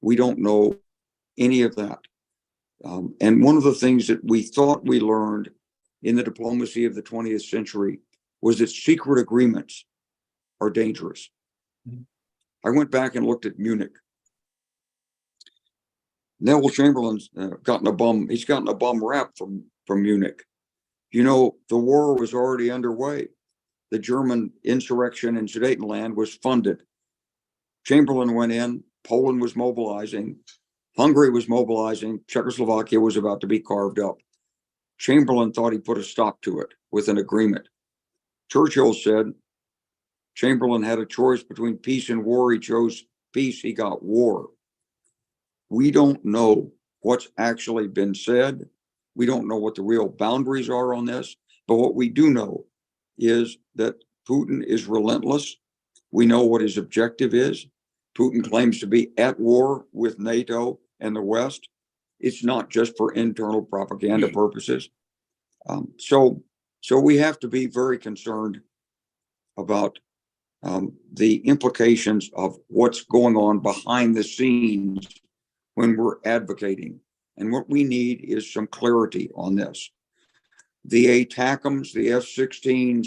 We don't know any of that. And one of the things that we thought we learned in the diplomacy of the 20th century was that secret agreements are dangerous. I went back and looked at Munich. Neville Chamberlain's gotten a bum rap from Munich. You know, the war was already underway. the German insurrection in Sudetenland was funded. Chamberlain went in, Poland was mobilizing, Hungary was mobilizing, Czechoslovakia was about to be carved up. Chamberlain thought he put a stop to it with an agreement. Churchill said Chamberlain had a choice between peace and war. He chose peace, he got war. We don't know what's actually been said. We don't know what the real boundaries are on this, but what we do know is that Putin is relentless. We know what his objective is. Putin claims to be at war with NATO and the West. It's not just for internal propaganda purposes. So we have to be very concerned about the implications of what's going on behind the scenes when we're advocating. And what we need is some clarity on this. The ATACMs, the F-16s,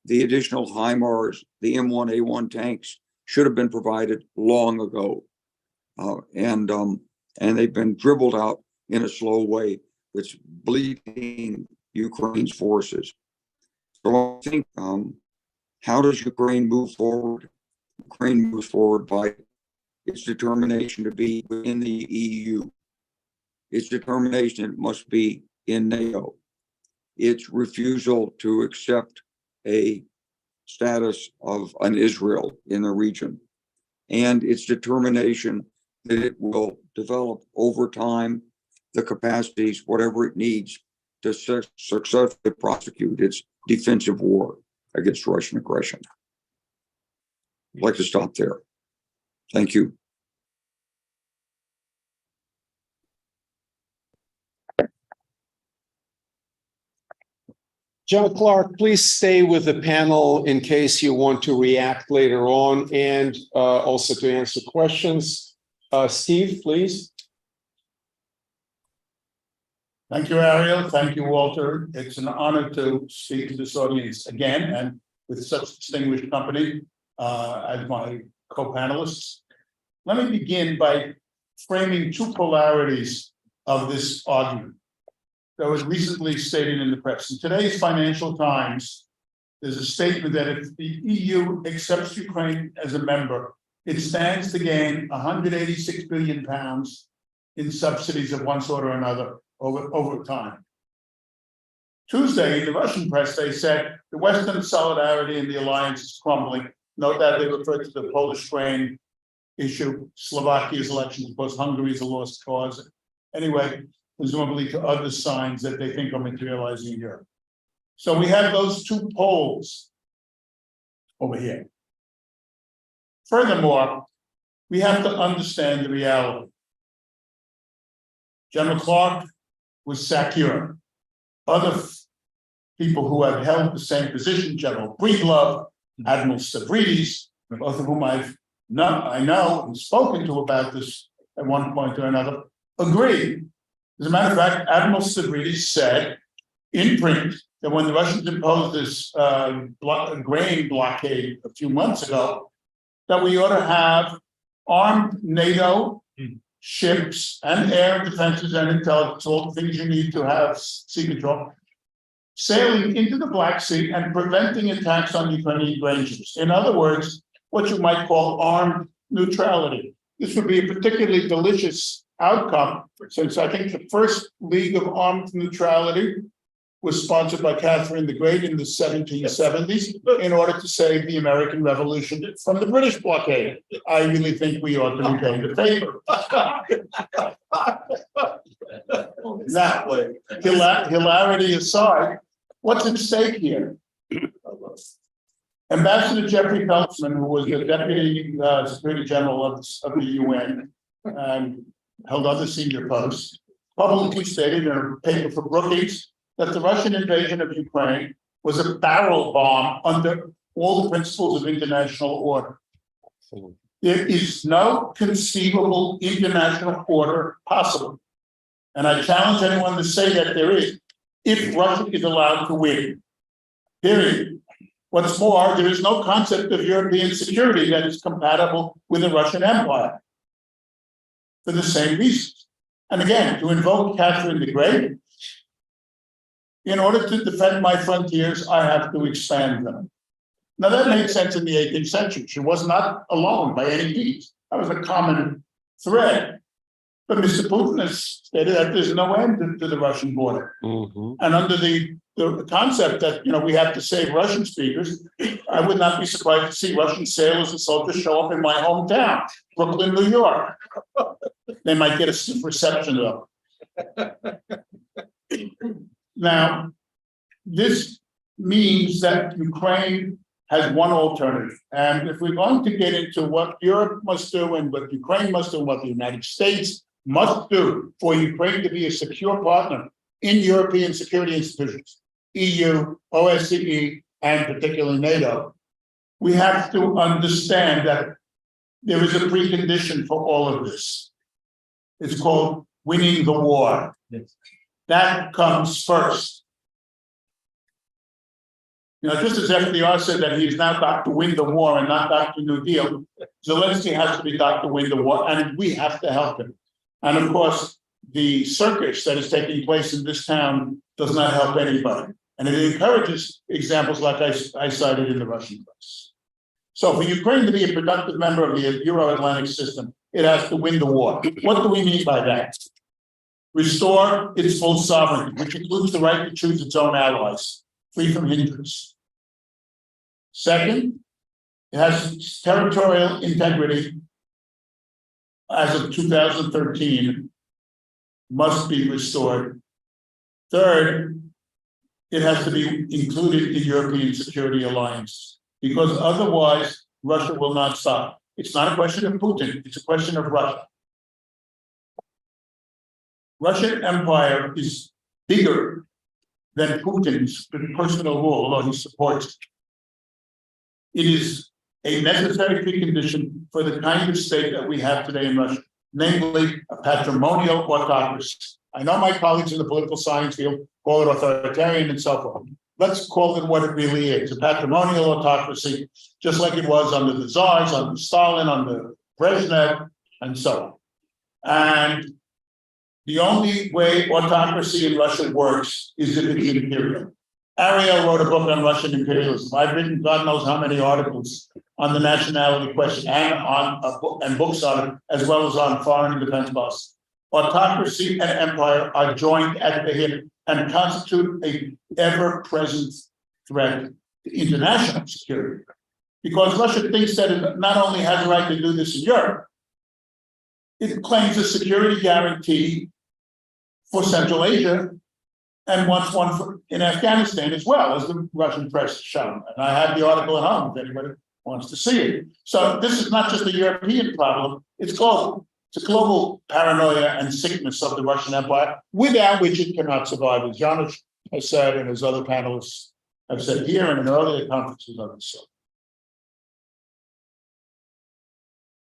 the additional HIMARS, the M1A1 tanks should have been provided long ago. And they've been dribbled out in a slow way that's bleeding Ukraine's forces. So I think, how does Ukraine move forward? Ukraine moves forward by its determination to be in the EU. Its determination it must be in NATO. Its refusal to accept a status of an Israel in the region. And its determination that it will develop over time the capacities, whatever it needs, to successfully prosecute its defensive war against Russian aggression. I'd like to stop there. Thank you. John Clark, please stay with the panel in case you want to react later on and also to answer questions. Steve, please. Thank you, Ariel. Thank you, Walter. It's an honor to speak to this audience again and with such distinguished company as my co-panelists. Let me begin by framing two polarities of this argument that was recently stated in the press. In today's Financial Times, there's a statement that if the EU accepts Ukraine as a member, it stands to gain 186 billion pounds in subsidies of one sort or another over time. Tuesday, in the Russian press, they said the Western solidarity in the alliance is crumbling. Note that they referred to the Polish-Ukraine issue, Slovakia's elections, because Hungary is a lost cause. Anyway, presumably to other signs that they think are materializing in Europe. So we have those two poles over here. Furthermore, we have to understand the reality. General Clark was secure. Other people who have held the same position, General Breedlove, Admiral Stavridis, both of whom I know and spoken to about this at one point or another, agree. As a matter of fact, Admiral Stavridis said in print that when the Russians imposed this grain blockade a few months ago, that we ought to have armed NATO ships and air defenses and intelligence, all the things you need to have sea control, sailing into the Black Sea and preventing attacks on Ukrainian ranges. In other words, what you might call armed neutrality. This would be a particularly delicious outcome, since I think the first League of Armed Neutrality was sponsored by Catherine the Great in the 1770s in order to save the American Revolution from the British blockade. I really think we ought to retain the favor. Now, hilarity aside, what's at stake here? Ambassador Jeffrey Feltzman, who was the Deputy Secretary General of the UN and held other senior posts, publicly stated in a paper for Brookings that the Russian invasion of Ukraine was a barrel bomb under all the principles of international order. There is no conceivable international order possible. And I challenge anyone to say that there is, if Russia is allowed to win. Period. What's more, there is no concept of European security that is compatible with the Russian Empire for the same reasons. And again, to invoke Catherine the Great, in order to defend my frontiers, I have to expand them. Now, that made sense in the 18th century. She was not alone by any means. That was a common thread. But Mr. Putin has stated that there's no end to the Russian border. Mhm. And under the concept that, we have to save Russian speakers, I would not be surprised to see Russian sailors and soldiers show up in my hometown, Brooklyn, New York. They might get a stiff reception though. Now, this means that Ukraine has one alternative. And if we're going to get into what Europe must do and what Ukraine must do and what the United States must do for Ukraine to be a secure partner in European security institutions, EU, OSCE, and particularly NATO, we have to understand that there is a precondition for all of this. It's called winning the war. That comes first. Just as FDR said that he's now Dr. Win the War and not Dr. New Deal, Zelensky has to be Dr. Win the War, and we have to help him. And of course, the circus that is taking place in this town does not help anybody. And it encourages examples like I cited in the Russian press. So for Ukraine to be a productive member of the Euro-Atlantic system, it has to win the war. What do we mean by that? Restore its full sovereignty, which includes the right to choose its own allies, free from hindrance. Second, it has territorial integrity as of 2013 must be restored. Third, it has to be included in European security alliance, because otherwise Russia will not stop. It's not a question of Putin, it's a question of Russia. Russian empire is bigger than Putin's personal rule, although he supports it. It is a necessary precondition for the kind of state that we have today in Russia, namely a patrimonial autocracy. I know my colleagues in the political science field call it authoritarian and so forth. Let's call it what it really is, a patrimonial autocracy, just like it was under the Tsars, under Stalin, under Brezhnev, and so on. And the only way autocracy in Russia works is if it's imperial. Ariel wrote a book on Russian imperialism. I've written God knows how many articles on the nationality question and on books on it, as well as on foreign and defense policy. Autocracy and empire are joined at the hip and constitute an ever-present threat to international security. Because Russia thinks that it not only has a right to do this in Europe, it claims a security guarantee for Central Asia and wants one in Afghanistan as well, as the Russian press has shown. And I have the article at home if anybody wants to see it. So this is not just a European problem, it's global. It's a global paranoia and sickness of the Russian Empire, without which it cannot survive, as Janusz has said, and as other panelists have said here and in earlier conferences of the sort.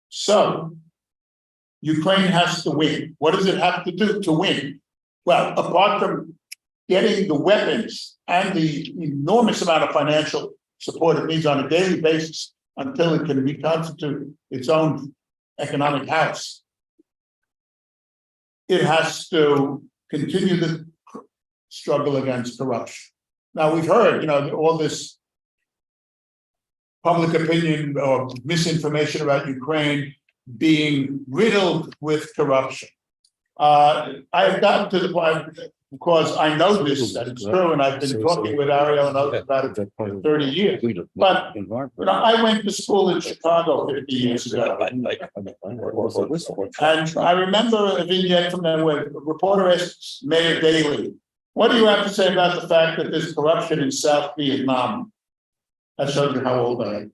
So, Ukraine has to win. What does it have to do to win? Well, apart from getting the weapons and the enormous amount of financial support it needs on a daily basis until it can reconstitute its own economic house, it has to continue the struggle against corruption. Now, we've heard, all this public opinion or misinformation about Ukraine being riddled with corruption. I have gotten to the point, because I know this, that it's true, and I've been talking with Ariel and others about it for 30 years. But I went to school in Chicago 50 years ago. And I remember a vignette from them where a reporter asked Mayor Daley, what do you have to say about the fact that there's corruption in South Vietnam? That shows you how old I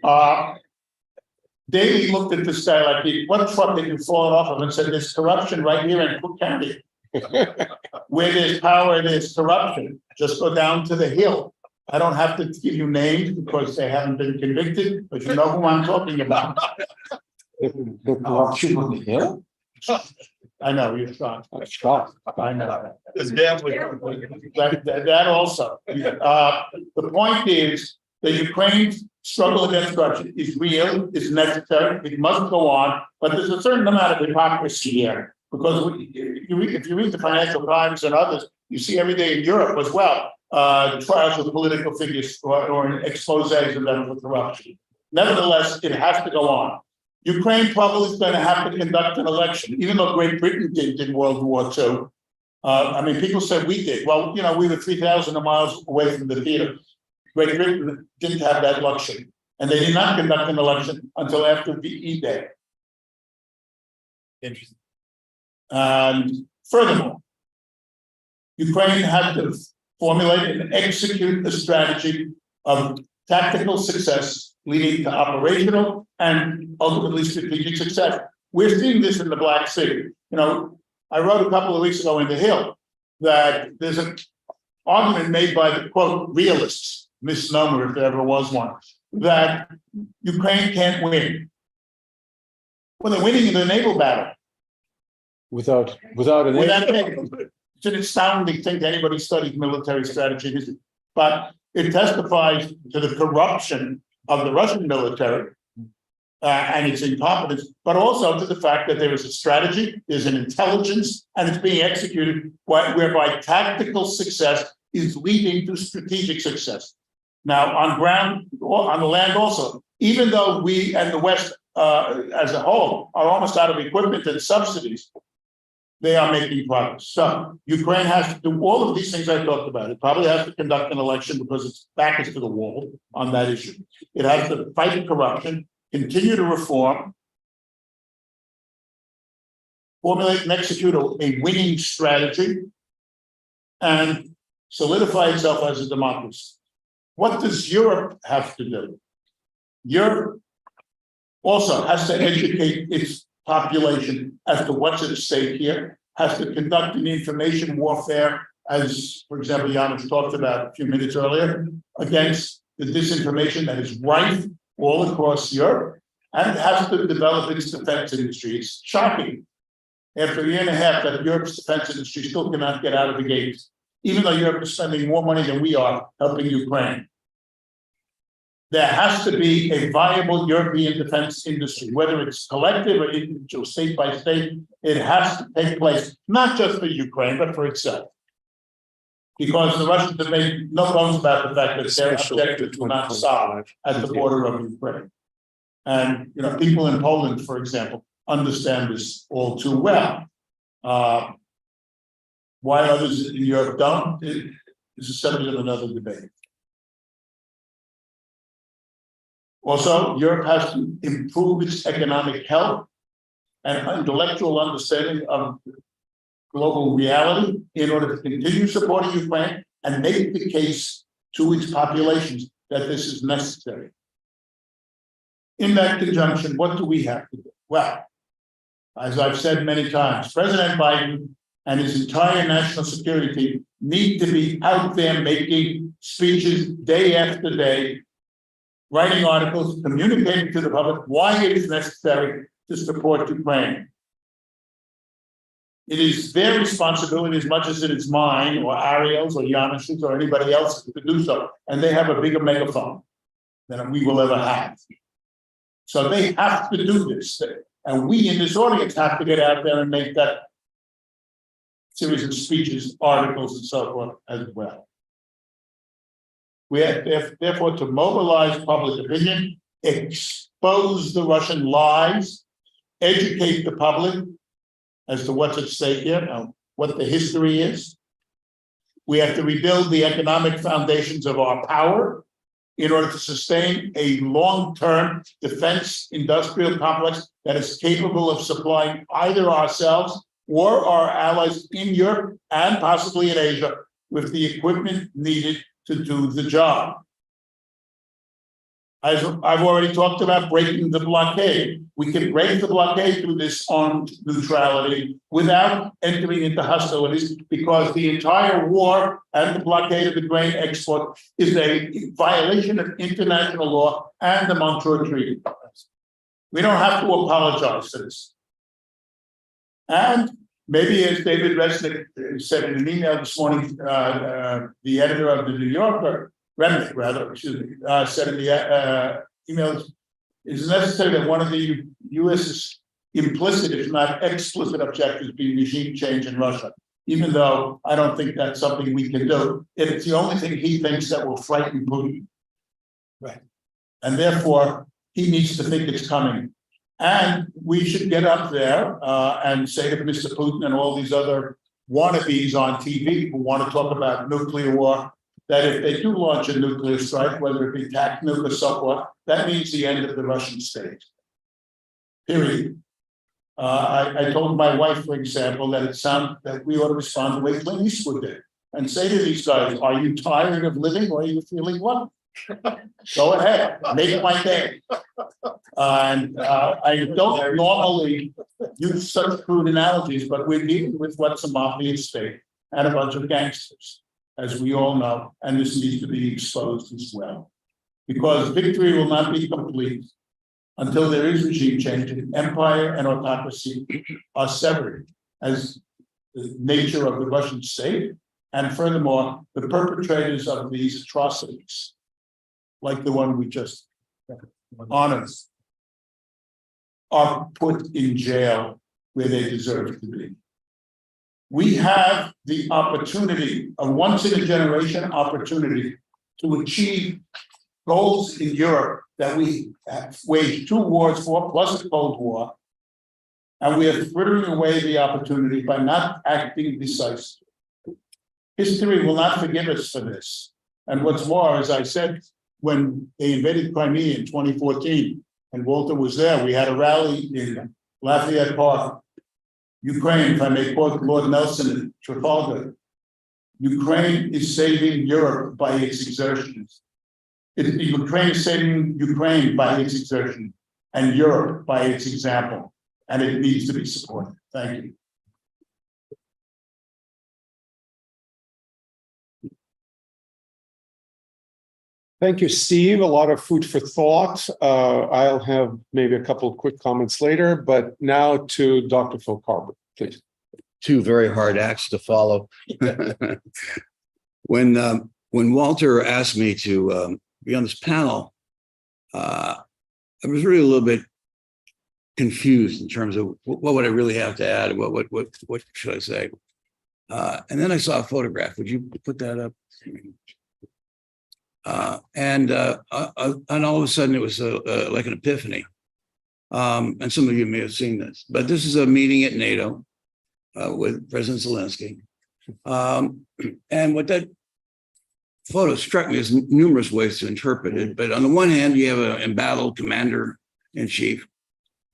am. Daley looked at this guy like, what truck did you fall off of, and said, there's corruption right here in Cook County. Where there's power, there's corruption. Just go down to the Hill. I don't have to give you names because they haven't been convicted, but you know who I'm talking about. The corruption on the Hill? I know, you're shocked. I'm shocked. I know. It's gambling. That also. The point is that Ukraine's struggle against corruption is real, is necessary, it must go on, but there's a certain amount of hypocrisy here. Because if you read the Financial Times and others, you see every day in Europe as well, trials of political figures or exposés of them for corruption. Nevertheless, it has to go on. Ukraine probably is going to have to conduct an election, even though Great Britain did in World War II. I mean, people said we did. Well, you know, we were 3,000 miles away from the theater. Great Britain didn't have that luxury, and they did not conduct an election until after VE Day. Interesting. And furthermore, Ukraine had to formulate and execute a strategy of tactical success leading to operational and ultimately strategic success. We're seeing this in the Black Sea. You know, I wrote a couple of weeks ago in The Hill that there's an argument made by the quote realists, misnomer if there ever was one, that Ukraine can't win. Well, they're winning in the naval battle. Without an. It's an astounding thing to anybody who studies military strategy, but it testifies to the corruption of the Russian military and its incompetence, but also to the fact that there is a strategy, there's an intelligence, and it's being executed whereby tactical success is leading to strategic success. Now, on ground, on the land also, even though we and the West as a whole are almost out of equipment and subsidies, they are making progress. So Ukraine has to do all of these things I talked about. It probably has to conduct an election because its back is to the wall on that issue. It has to fight corruption, continue to reform, formulate and execute a winning strategy, and solidify itself as a democracy. What does Europe have to do? Europe also has to educate its population as to what's at stake here, has to conduct an information warfare, as, for example, Janusz talked about a few minutes earlier, against the disinformation that is rife all across Europe, and it has to develop its defense industry. It's shocking, after a year and a half, that Europe's defense industry still cannot get out of the gates, even though Europe is spending more money than we are helping Ukraine. There has to be a viable European defense industry, whether it's collective or individual, state by state. It has to take place, not just for Ukraine, but for itself. Because the Russians have made no bones about the fact that their objective will not stop at the border of Ukraine. And, you know, people in Poland, for example, understand this all too well. Why others in Europe don't is a subject of another debate. Also, Europe has to improve its economic health and intellectual understanding of global reality in order to continue supporting Ukraine and make the case to its populations that this is necessary. In that conjunction, what do we have to do? Well, as I've said many times, President Biden and his entire national security team need to be out there making speeches day after day, writing articles, communicating to the public why it is necessary to support Ukraine. It is their responsibility as much as it is mine or Ariel's or Janusz's or anybody else's to do so. And they have a bigger megaphone than we will ever have. So they have to do this. And we in this audience have to get out there and make that series of speeches, articles, and so forth as well. We have therefore to mobilize public opinion, expose the Russian lies, educate the public as to what's at stake here, what the history is. We have to rebuild the economic foundations of our power in order to sustain a long-term defense industrial complex that is capable of supplying either ourselves or our allies in Europe and possibly in Asia with the equipment needed to do the job. As I've already talked about breaking the blockade. We can break the blockade through this armed neutrality without entering into hostilities, because the entire war and the blockade of the grain export is a violation of international law and the Montreux Treaty. We don't have to apologize for this. And maybe, as David Resnick said in an email this morning, the editor of the New Yorker, Remnick rather, said in the email, it is necessary that one of the U.S.'s implicit, if not explicit, objectives be regime change in Russia. even though I don't think that's something we can do. It's the only thing he thinks that will frighten Putin. Right. And therefore, he needs to think it's coming. And we should get up there and say to Mr. Putin and all these other wannabes on TV who want to talk about nuclear war, that if they do launch a nuclear strike, whether it be tactical or so forth, that means the end of the Russian state. Period. I told my wife, for example, that we ought to respond the way Clint Eastwood did and say to these guys, are you tired of living or are you feeling well? Go ahead, make my day. And I don't normally use such crude analogies, but we're dealing with what's a mafia state and a bunch of gangsters, as we all know, and this needs to be exposed as well. Because victory will not be complete until there is regime change and empire and autocracy are severed as the nature of the Russian state. And furthermore, the perpetrators of these atrocities, like the one we just honored, are put in jail where they deserve to be. We have the opportunity, a once in a generation opportunity, to achieve goals in Europe that we have waged 2 wars for, plus a Cold War. And we are frittering away the opportunity by not acting decisively. History will not forgive us for this. And what's more, as I said, when they invaded Crimea in 2014, and Walter was there, we had a rally in Lafayette Park. Ukraine, if I may quote Lord Nelson in Trafalgar, Ukraine is saving Europe by its exertions. Ukraine is saving Ukraine by its exertion and Europe by its example, and it needs to be supported. Thank you. Thank you, Steve. A lot of food for thought. I'll have maybe a couple of quick comments later, but now to Dr. Phil Karber, please. 2 very hard acts to follow. When Walter asked me to be on this panel, I was really a little bit confused in terms of what would I really have to add? What should I say? And then I saw a photograph. Would you put that up? And all of a sudden it was like an epiphany. And some of you may have seen this, but this is a meeting at NATO with President Zelensky. And what that photo struck me as numerous ways to interpret it. But on the one hand, you have an embattled commander-in-chief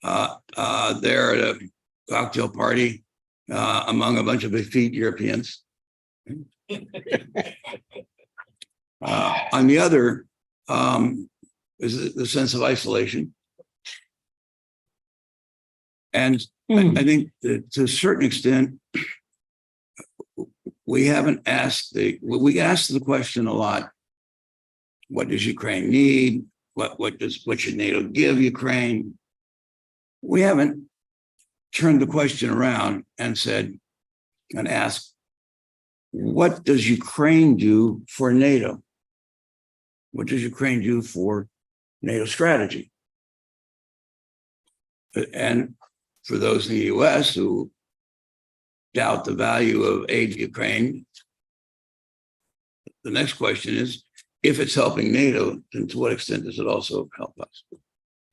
there at a cocktail party among a bunch of effete Europeans. On the other is the sense of isolation. And I think that to a certain extent, we haven't asked we asked the question a lot. What does Ukraine need? What should NATO give Ukraine? We haven't turned the question around and said and asked, what does Ukraine do for NATO? What does Ukraine do for NATO strategy? And for those in the US who doubt the value of aid to Ukraine, the next question is, if it's helping NATO, then to what extent does it also help us?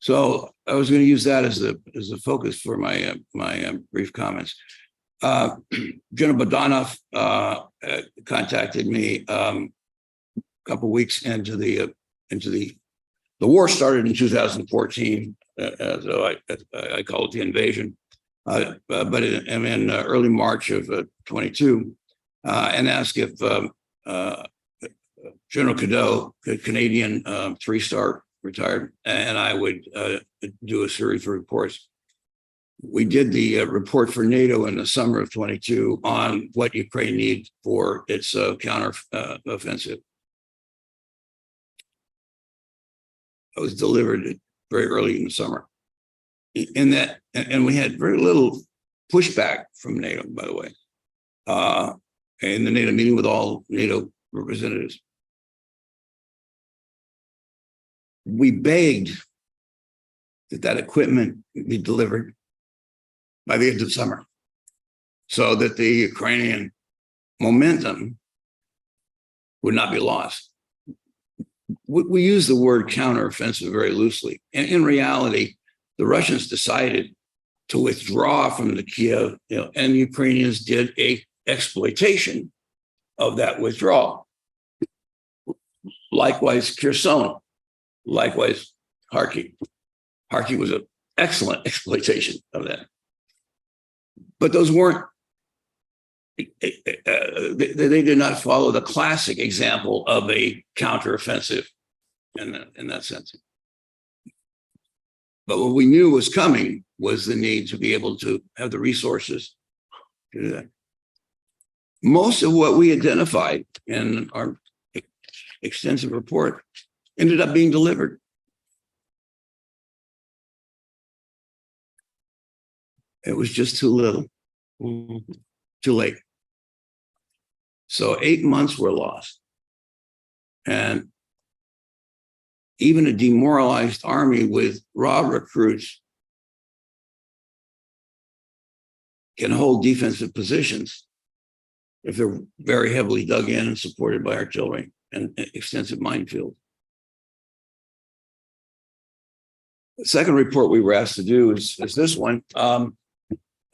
So I was going to use that as the focus for my brief comments. General Bogdanov contacted me a couple of weeks into the war started in 2014, so I call it the invasion. But in early March of 22, and asked if General Cadeau, a Canadian 3-star retired, and I would do a series of reports. We did the report for NATO in the summer of 22 on what Ukraine needs for its counter offensive. It was delivered very early in the summer. In that, and we had very little pushback from NATO, by the way, in the NATO meeting with all NATO representatives. We begged that equipment be delivered by the end of summer. so that the Ukrainian momentum would not be lost. We use the word counteroffensive very loosely. And in reality, the Russians decided to withdraw from the Kiev, and the Ukrainians did a exploitation of that withdrawal. Likewise, Kherson, likewise, Kharkiv. Kharkiv was an excellent exploitation of that. But those weren't, they did not follow the classic example of a counteroffensive in that sense. But what we knew was coming was the need to be able to have the resources to do that. Most of what we identified in our extensive report ended up being delivered. It was just too little, too late. So 8 months were lost. And even a demoralized army with raw recruits can hold defensive positions if they're very heavily dug in and supported by artillery and extensive minefield. The second report we were asked to do is this one.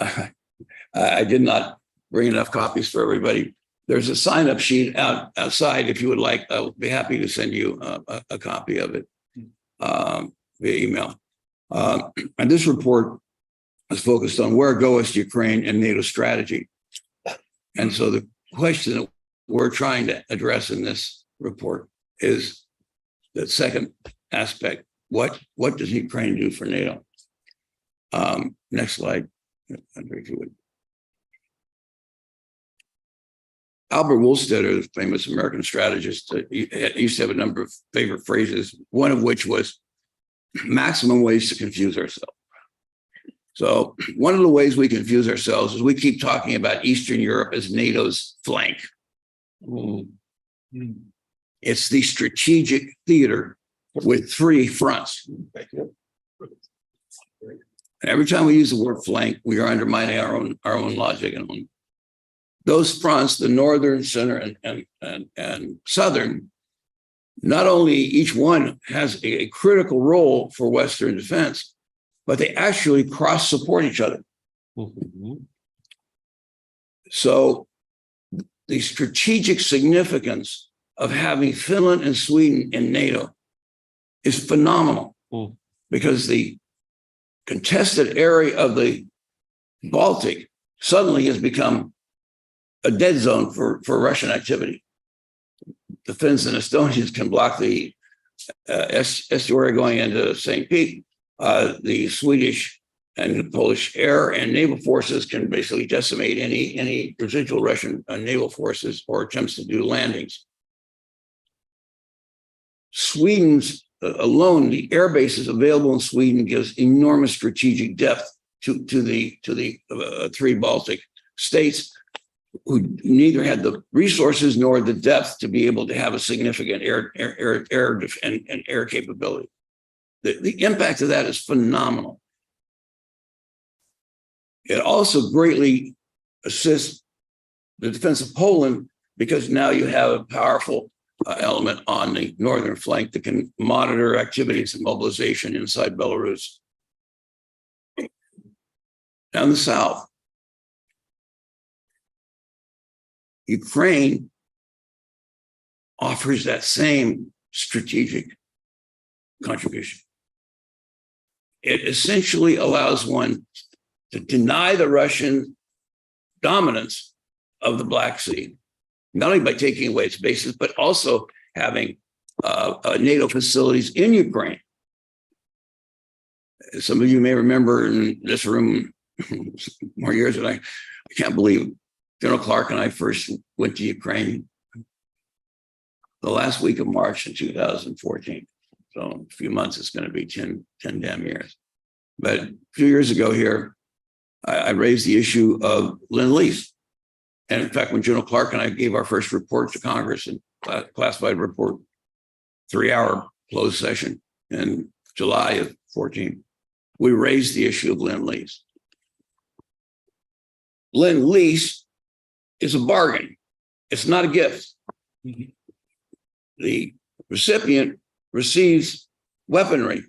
I did not bring enough copies for everybody. There's a sign-up sheet outside. If you would like, I'll be happy to send you a copy of it via email. And this report is focused on where goes Ukraine and NATO strategy. And so the question that we're trying to address in this report is the second aspect. What does Ukraine do for NATO? Next slide, Andrew, if you would. Albert Wohlstetter, the famous American strategist, used to have a number of favorite phrases, one of which was maximum ways to confuse ourselves. So one of the ways we confuse ourselves is we keep talking about Eastern Europe as NATO's flank. It's the strategic theater with 3 fronts. And every time we use the word flank, we are undermining our own logic. And those fronts, the northern, center, and southern, not only each one has a critical role for Western defense, but they actually cross-support each other. So the strategic significance of having Finland and Sweden in NATO is phenomenal because the contested area of the Baltic suddenly has become a dead zone for Russian activity. The Finns and Estonians can block the estuary going into St. Pete. The Swedish and the Polish air and naval forces can basically decimate any residual Russian naval forces or attempts to do landings. Sweden's alone, the air bases available in Sweden gives enormous strategic depth to the 3 Baltic states who neither had the resources nor the depth to be able to have a significant air and air capability. The impact of that is phenomenal. It also greatly assists the defense of Poland because now you have a powerful element on the northern flank that can monitor activities and mobilization inside Belarus. Down the south, Ukraine offers that same strategic contribution. It essentially allows one to deny the Russian dominance of the Black Sea, not only by taking away its bases, but also having NATO facilities in Ukraine. Some of you may remember in this room more years than I can't believe General Clark and I first went to Ukraine the last week of March in 2014. So in a few months, it's going to be 10 damn years. But a few years ago here, I raised the issue of Lend-Lease. And in fact, when General Clark and I gave our first report to Congress, and classified report, 3-hour closed session in July of 14, we raised the issue of Lend-Lease. Lend-Lease is a bargain. It's not a gift. The recipient receives weaponry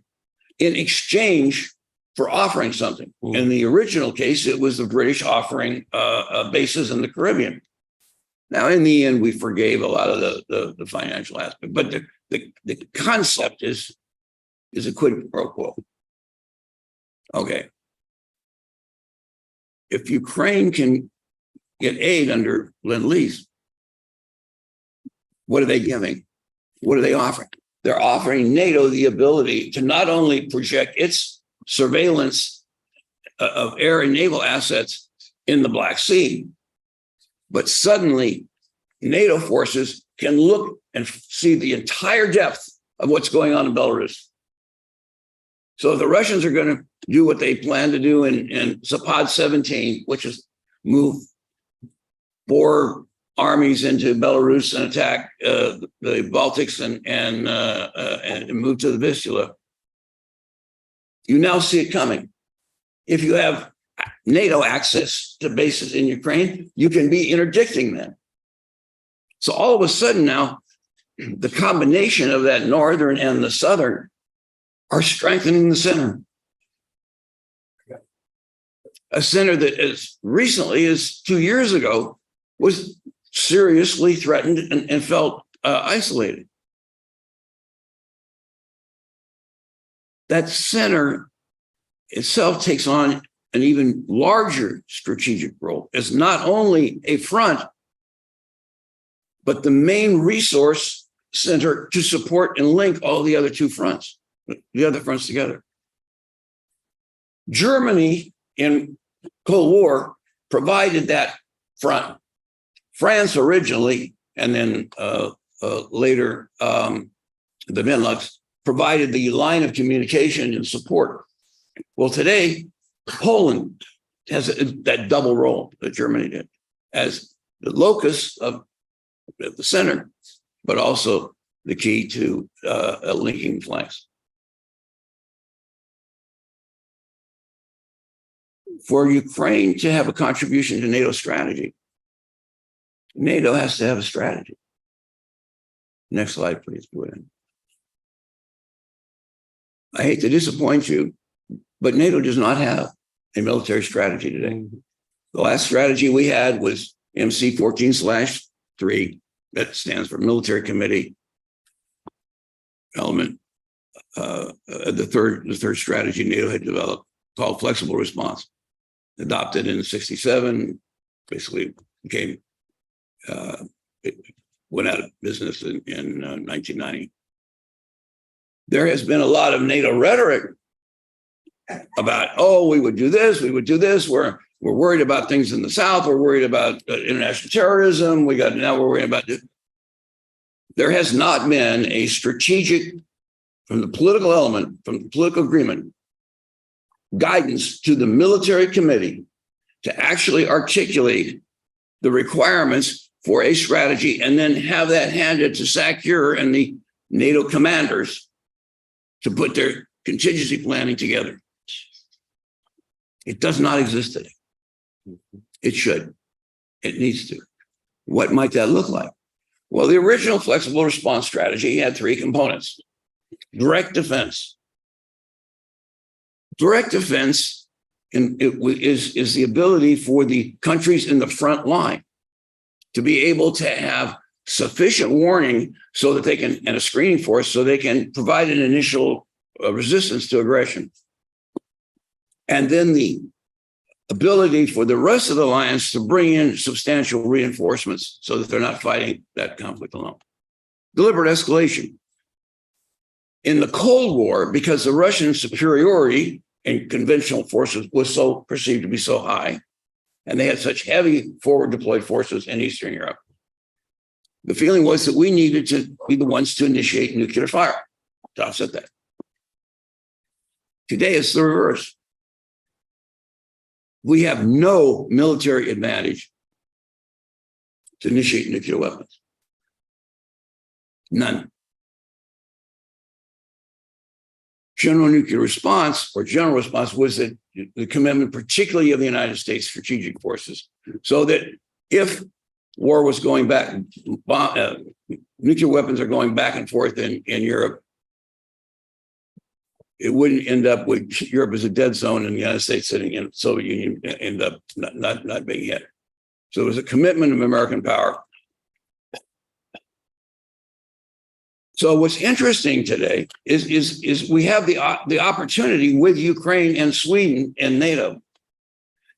in exchange for offering something. In the original case, it was the British offering bases in the Caribbean. Now, in the end, we forgave a lot of the financial aspect, but the concept is a quid pro quo. Okay. If Ukraine can get aid under Lend-Lease, what are they giving? What are they offering? They're offering NATO the ability to not only project its surveillance of air and naval assets in the Black Sea, but suddenly NATO forces can look and see the entire depth of what's going on in Belarus. So if the Russians are going to do what they plan to do in Zapad 17, which is move 4 armies into Belarus and attack the Baltics and move to the Vistula, you now see it coming. If you have NATO access to bases in Ukraine, you can be interdicting them. So all of a sudden now, the combination of that northern and the southern are strengthening the center. A center that as recently as 2 years ago was seriously threatened and felt isolated. That center itself takes on an even larger strategic role as not only a front, but the main resource center to support and link all the other fronts together. Germany in Cold War provided that front. France originally, and then later the Benelux provided the line of communication and support. Well, today, Poland has that double role that Germany did as the locus of the center, but also the key to linking flanks. For Ukraine to have a contribution to NATO strategy, NATO has to have a strategy. Next slide, please. I hate to disappoint you, but NATO does not have a military strategy today. The last strategy we had was MC 14/3. That stands for Military Committee Element. The third strategy NATO had developed called Flexible Response, adopted in '67, basically became it went out of business in 1990. There has been a lot of NATO rhetoric about, oh, we would do this, we're worried about things in the South, we're worried about international terrorism, now we're worried about it. There has not been a strategic, from the political element, from the political agreement, guidance to the military committee to actually articulate the requirements for a strategy and then have that handed to SACEUR and the NATO commanders to put their contingency planning together. It does not exist today. It should. It needs to. What might that look like? Well, the original flexible response strategy had 3 components. Direct defense. Direct defense is the ability for the countries in the front line to be able to have sufficient warning so that they can, and a screening force, so they can provide an initial resistance to aggression. And then the ability for the rest of the alliance to bring in substantial reinforcements so that they're not fighting that conflict alone. Deliberate escalation. In the Cold War, because the Russian superiority in conventional forces was so perceived to be so high, and they had such heavy forward deployed forces in Eastern Europe, the feeling was that we needed to be the ones to initiate nuclear fire to offset that. Today, it's the reverse. We have no military advantage to initiate nuclear weapons. None. general nuclear response or general response was that the commitment, particularly of the United States strategic forces, so that if war was going back, nuclear weapons are going back and forth in Europe, it wouldn't end up with Europe as a dead zone and the United States sitting in the Soviet Union end up not being hit. So it was a commitment of American power. So what's interesting today is we have the opportunity with Ukraine and Sweden and NATO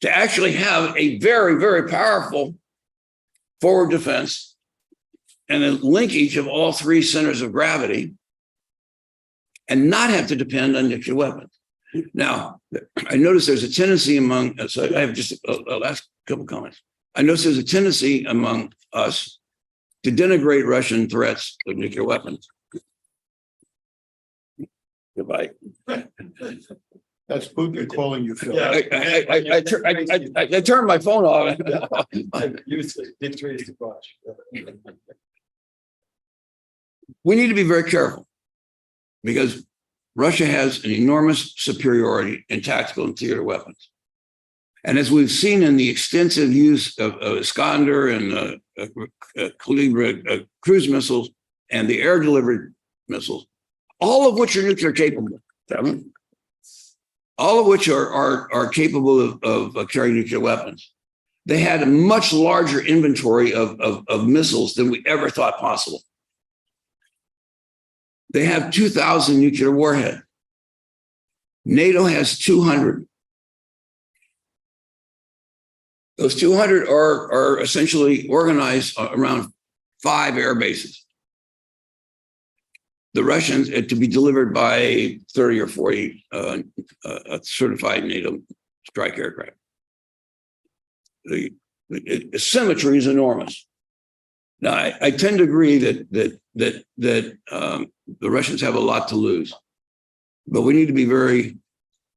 to actually have a very, very powerful forward defense and a linkage of all three centers of gravity and not have to depend on nuclear weapons. Now, I notice there's a tendency among, so I have just a last couple comments. I notice there's a tendency among us to denigrate Russian threats of nuclear weapons. Goodbye. That's Putin calling you, Phil. I turned my phone off. We need to be very careful because Russia has an enormous superiority in tactical and theater weapons. And as we've seen in the extensive use of Iskander and Kalibr cruise missiles and the air delivered missiles, all of which are nuclear capable, all of which are capable of carrying nuclear weapons. They had a much larger inventory of missiles than we ever thought possible. They have 2,000 nuclear warheads. NATO has 200. Those 200 are essentially organized around 5 air bases. The Russians, to be delivered by 30 or 40 certified NATO strike aircraft. The symmetry is enormous. Now, I tend to agree that the Russians have a lot to lose, but we need to be very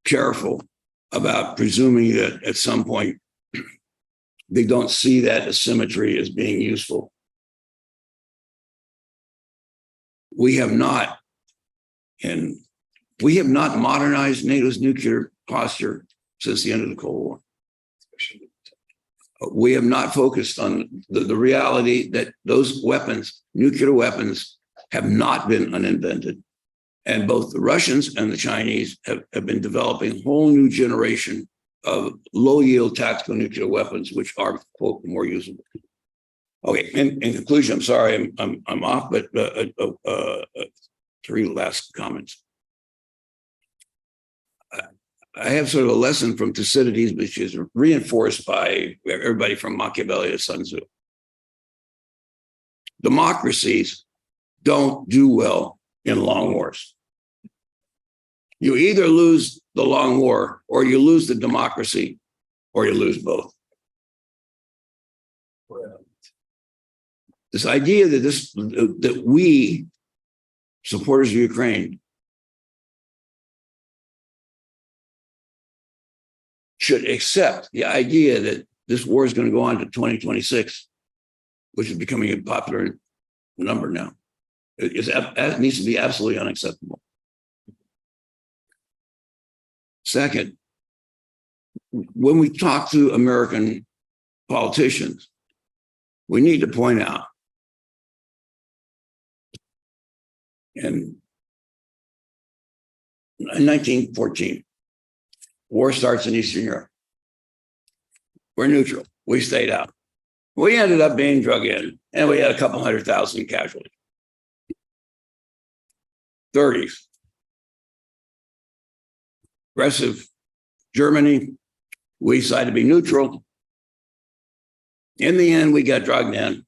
careful about presuming that at some point they don't see that asymmetry as being useful. We have not modernized NATO's nuclear posture since the end of the Cold War. We have not focused on the reality that those weapons, nuclear weapons, have not been uninvented. And both the Russians and the Chinese have been developing a whole new generation of low-yield tactical nuclear weapons, which are, quote, more usable. Okay, in conclusion, I'm sorry, I'm off, but 3 last comments. I have sort of a lesson from Thucydides, which is reinforced by everybody from Machiavelli to Sun Tzu. Democracies don't do well in long wars. You either lose the long war, or you lose the democracy, or you lose both. This idea that we, supporters of Ukraine, should accept the idea that this war is going to go on to 2026, which is becoming a popular number now. It needs to be absolutely unacceptable. Second, when we talk to American politicians, we need to point out, in 1914, war starts in Eastern Europe. We're neutral. We stayed out. We ended up being drug in, and we had a couple 100,000 casualties. 30s. Aggressive Germany. We decided to be neutral. In the end, we got drugged in.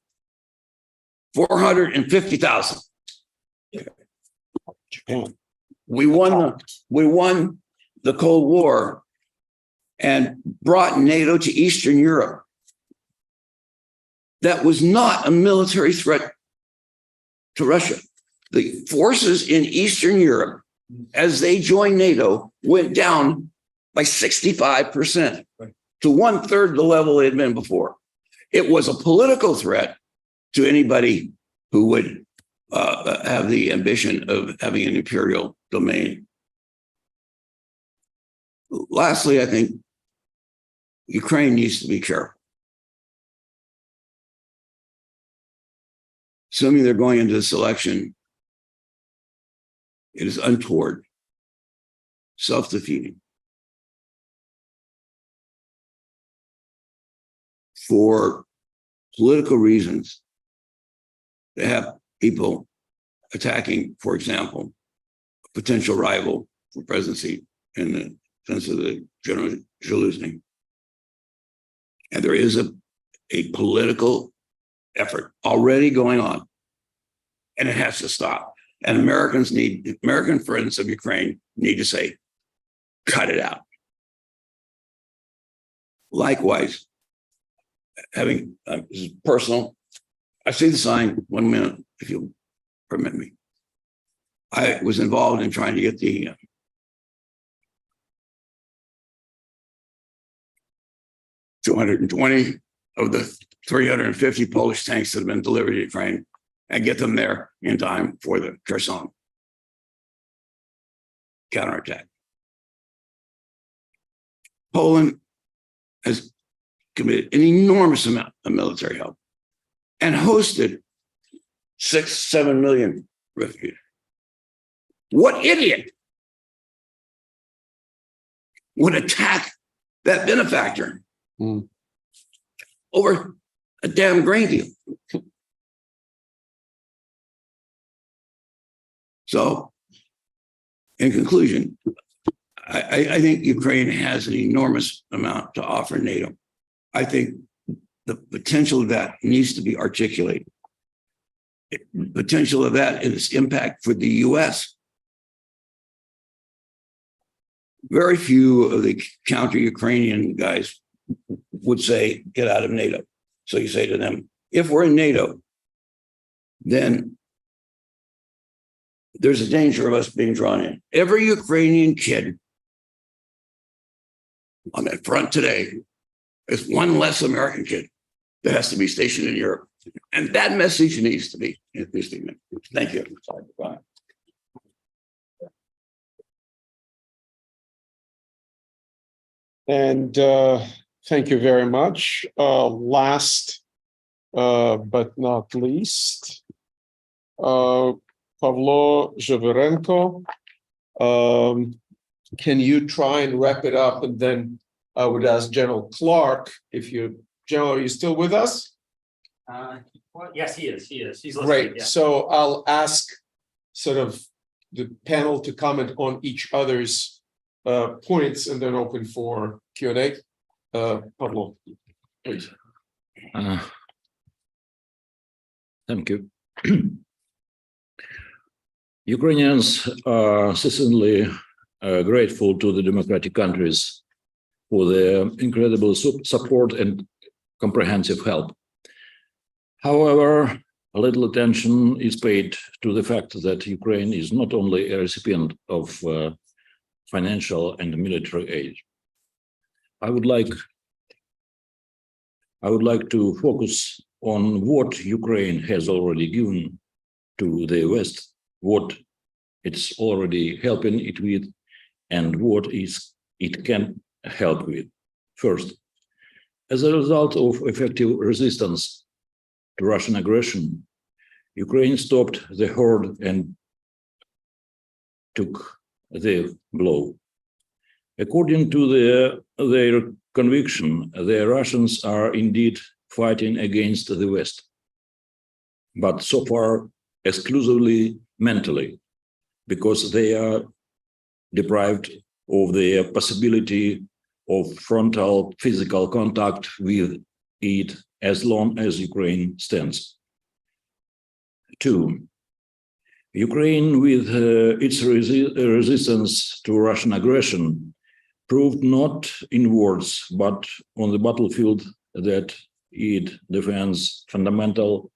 450,000. Japan. We won the Cold War and brought NATO to Eastern Europe. That was not a military threat to Russia. The forces in Eastern Europe, as they joined NATO, went down by 65% to 1/3 the level they had been before. It was a political threat to anybody who would have the ambition of having an imperial domain. Lastly, I think Ukraine needs to be careful. Assuming they're going into this election, it is untoward, self-defeating for political reasons to have people attacking, for example, a potential rival for presidency in the sense of the General Zaluzny. And there is a political effort already going on, and it has to stop. And American friends of Ukraine need to say, cut it out. Likewise, having, this is personal, I see the sign, 1 minute, if you'll permit me. I was involved in trying to get the 220 of the 350 Polish tanks that have been delivered to Ukraine and get them there in time for the Kherson counterattack. Poland has committed an enormous amount of military help and hosted 6-7 million refugees. What idiot would attack that benefactor over a damn grain deal? So, in conclusion, I think Ukraine has an enormous amount to offer NATO. I think the potential of that needs to be articulated. The potential of that and its impact for the US. Very few of the counter-Ukrainian guys would say, get out of NATO. So you say to them, if we're in NATO, then there's a danger of us being drawn in. Every Ukrainian kid on that front today is one less American kid that has to be stationed in Europe. And that message needs to be made. Thank you. Bye. And thank you very much. Last but not least, Pavlo Zhovnirenko. Can you try and wrap it up? And then I would ask General Clark if General, are you still with us? Yes, he is. He's listening. Great. Yeah. So I'll ask sort of the panel to comment on each other's points and then open for Q&A. Pavlo, please. Thank you. Ukrainians are certainly grateful to the democratic countries for their incredible support and comprehensive help. However, a little attention is paid to the fact that Ukraine is not only a recipient of financial and military aid. I would like to focus on what Ukraine has already given to the West, what it's already helping it with, and what it can help with. First, as a result of effective resistance to Russian aggression, Ukraine stopped the horde and took the blow. According to their conviction, the Russians are indeed fighting against the West, but so far exclusively mentally, because they are deprived of the possibility of frontal physical contact with it as long as Ukraine stands. Two, Ukraine, with its resistance to Russian aggression, proved not in words, but on the battlefield that it defends fundamental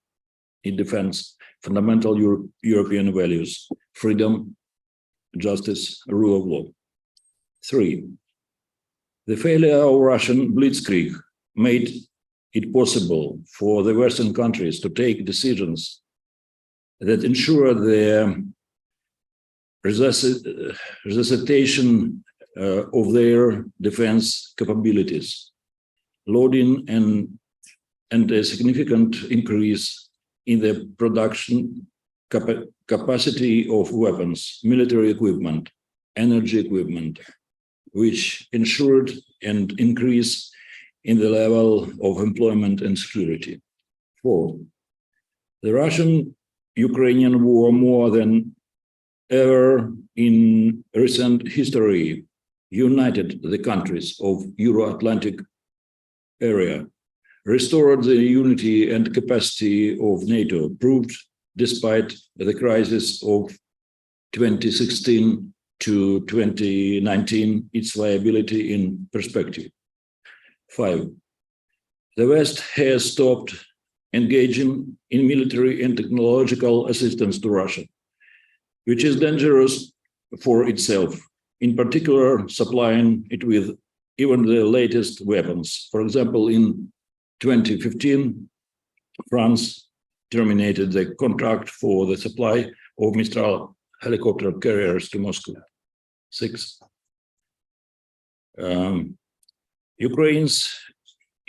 European values: freedom, justice, rule of law. Three, the failure of Russian blitzkrieg made it possible for the Western countries to take decisions that ensure the resuscitation of their defense capabilities, loading and a significant increase in the production capacity of weapons, military equipment, energy equipment, which ensured an increase in the level of employment and security. 4. The Russian-Ukrainian war, more than ever in recent history, united the countries of Euro-Atlantic area, restored the unity and capacity of NATO, proved despite the crisis of 2016 to 2019 its viability in perspective. 5. The West has stopped engaging in military and technological assistance to Russia, which is dangerous for itself, in particular supplying it with even the latest weapons. For example, in 2015, France terminated the contract for the supply of Mistral helicopter carriers to Moscow. 6. Ukraine's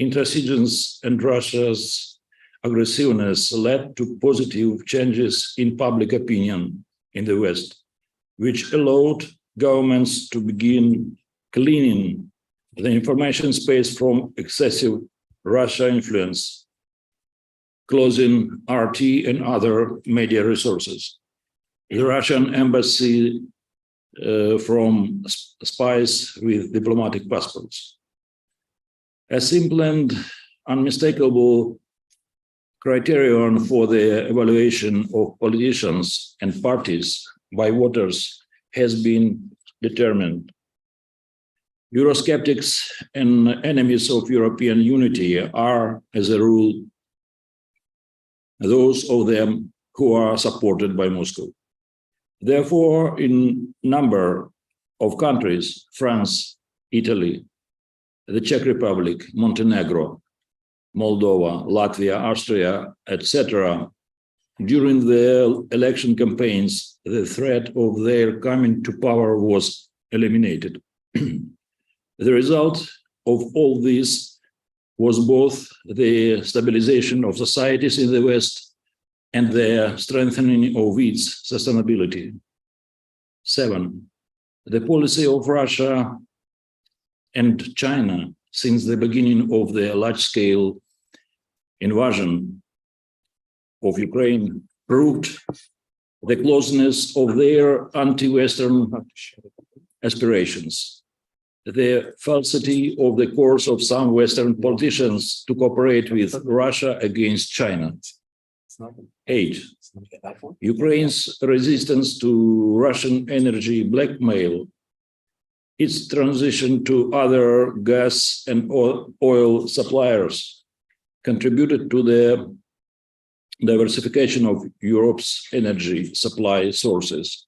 intransigence and Russia's aggressiveness led to positive changes in public opinion in the West, which allowed governments to begin cleaning the information space from excessive Russia influence, closing RT and other media resources. The Russian embassy from spies with diplomatic passports. A simple and unmistakable criterion for the evaluation of politicians and parties by voters has been determined. Eurosceptics and enemies of European unity are, as a rule, those of them who are supported by Moscow. Therefore, in number of countries, France, Italy, the Czech Republic, Montenegro, Moldova, Latvia, Austria, etc., during the election campaigns, the threat of their coming to power was eliminated. The result of all this was both the stabilization of societies in the West and the strengthening of its sustainability. 7. The policy of Russia and China since the beginning of the large-scale invasion of Ukraine proved the closeness of their anti-Western aspirations, the falsity of the course of some Western politicians to cooperate with Russia against China. 8. Ukraine's resistance to Russian energy blackmail, its transition to other gas and oil suppliers contributed to the diversification of Europe's energy supply sources,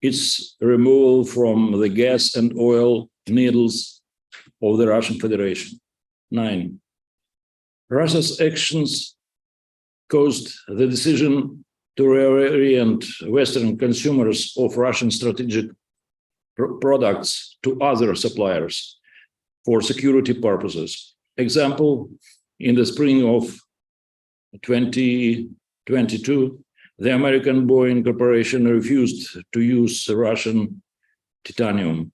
its removal from the gas and oil needles of the Russian Federation. 9. Russia's actions caused the decision to reorient Western consumers of Russian strategic products to other suppliers for security purposes. Example, in the spring of 2022, the American Boeing Corporation refused to use Russian titanium.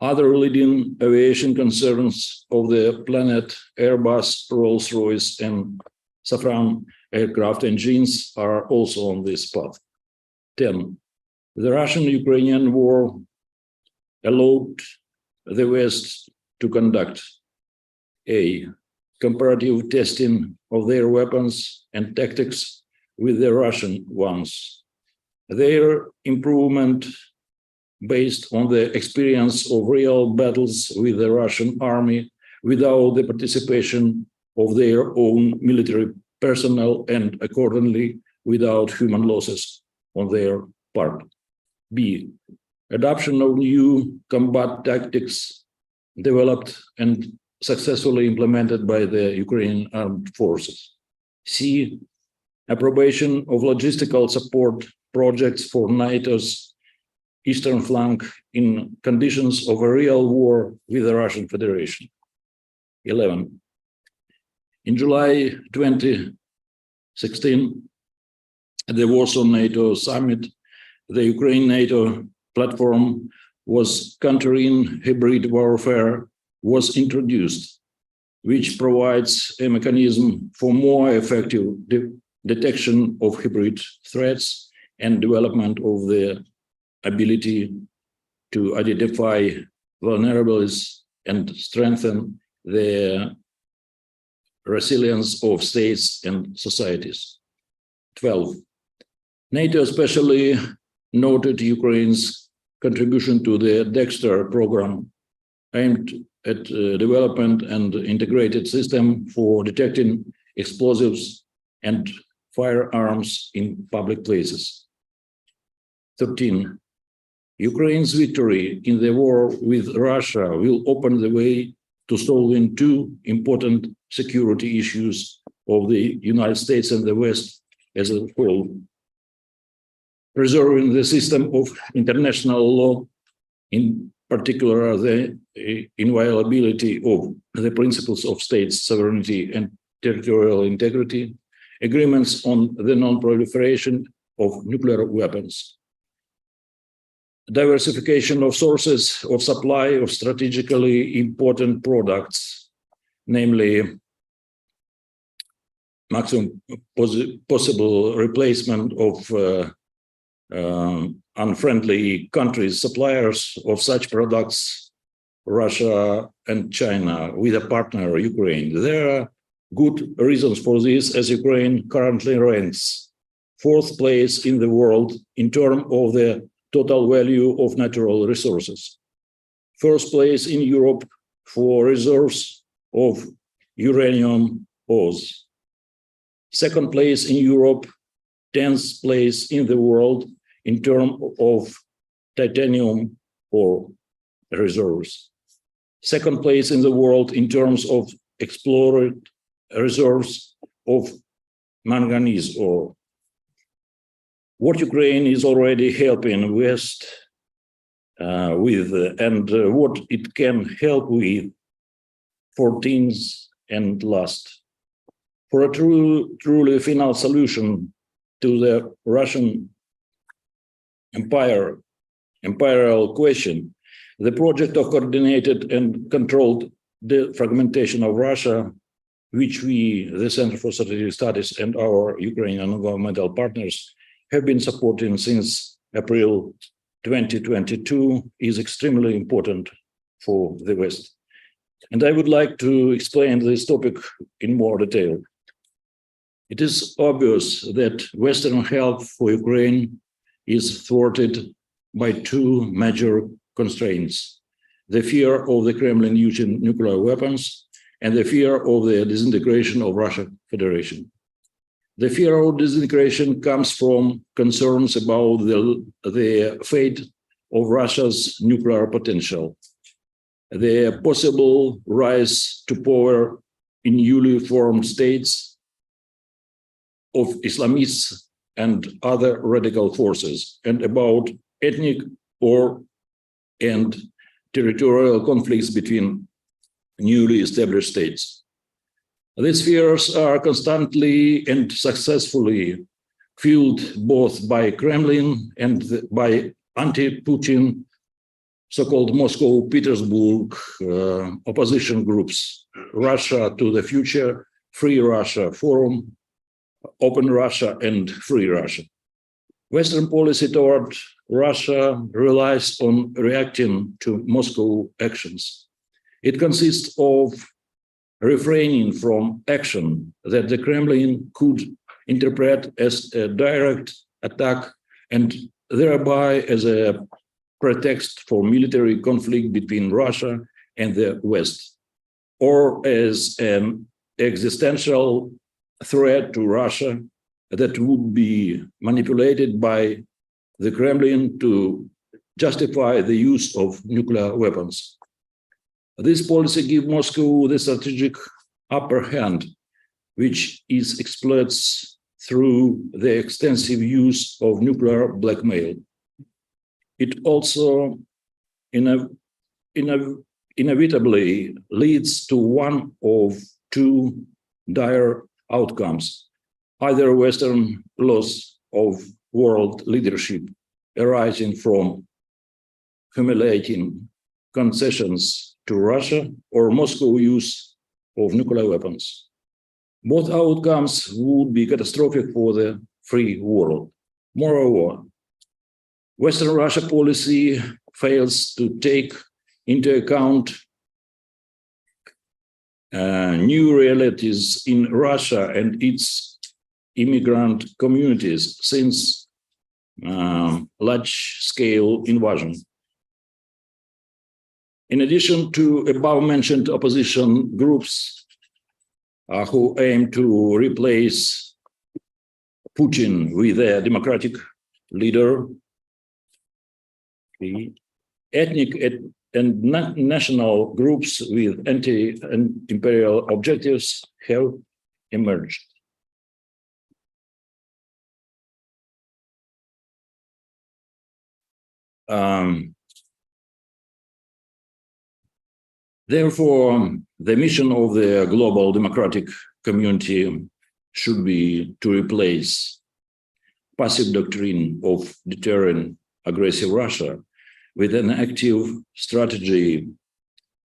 Other leading aviation concerns of the planet, Airbus, Rolls-Royce, and Safran aircraft engines are also on this path. 10. The Russian-Ukrainian war allowed the West to conduct a comparative testing of their weapons and tactics with the Russian ones. Their improvement based on the experience of real battles with the Russian army without the participation of their own military personnel and accordingly without human losses on their part. B. Adoption of new combat tactics developed and successfully implemented by the Ukrainian armed forces. C. Approbation of logistical support projects for NATO's eastern flank in conditions of a real war with the Russian Federation. 11. In July 2016, at the Warsaw NATO summit, the Ukraine NATO platform was countering hybrid warfare was introduced, which provides a mechanism for more effective detection of hybrid threats and development of the ability to identify vulnerabilities and strengthen the resilience of states and societies. 12. NATO especially noted Ukraine's contribution to the Dexter program aimed at development and integrated system for detecting explosives and firearms in public places. 13. Ukraine's victory in the war with Russia will open the way to solving two important security issues of the United States and the West as a whole: preserving the system of international law, in particular the inviolability of the principles of state sovereignty and territorial integrity, agreements on the non-proliferation of nuclear weapons, diversification of sources of supply of strategically important products, namely maximum possible replacement of unfriendly countries, suppliers of such products, Russia and China, with a partner, Ukraine. There are good reasons for this, as Ukraine currently ranks 4th place in the world in terms of the total value of natural resources. 1st place in Europe for reserves of uranium ores. 2nd place in Europe, 10th place in the world in terms of titanium ore reserves. 2nd place in the world in terms of explored reserves of manganese ore. What Ukraine is already helping West with, and what it can help with 14th and last. For a truly final solution to the Russian imperial question, the project of coordinated and controlled defragmentation of Russia, which we, the Center for Strategic Studies, and our Ukrainian non-governmental partners have been supporting since April 2022, is extremely important for the West. And I would like to explain this topic in more detail. It is obvious that Western help for Ukraine is thwarted by two major constraints: the fear of the Kremlin using nuclear weapons and the fear of the disintegration of Russian Federation. The fear of disintegration comes from concerns about the fate of Russia's nuclear potential, the possible rise to power in newly formed states of Islamists and other radical forces, and about ethnic and territorial conflicts between newly established states. These fears are constantly and successfully fueled both by Kremlin and by anti-Putin, so-called Moscow-Petersburg opposition groups, Russia to the Future, Free Russia Forum, Open Russia, and Free Russia. Western policy toward Russia relies on reacting to Moscow actions. It consists of refraining from action that the Kremlin could interpret as a direct attack and thereby as a pretext for military conflict between Russia and the West, or as an existential threat to Russia that would be manipulated by the Kremlin to justify the use of nuclear weapons. This policy gives Moscow the strategic upper hand, which it exploits through the extensive use of nuclear blackmail. it also inevitably leads to one of two dire outcomes: either Western loss of world leadership arising from humiliating concessions to Russia, or Moscow use of nuclear weapons. Both outcomes would be catastrophic for the free world. Moreover, Western Russia policy fails to take into account new realities in Russia and its immigrant communities since large-scale invasion. In addition to above-mentioned opposition groups who aim to replace Putin with a democratic leader, the ethnic and national groups with anti-imperial objectives have emerged. Therefore, the mission of the global democratic community should be to replace passive doctrine of deterring aggressive Russia with an active strategy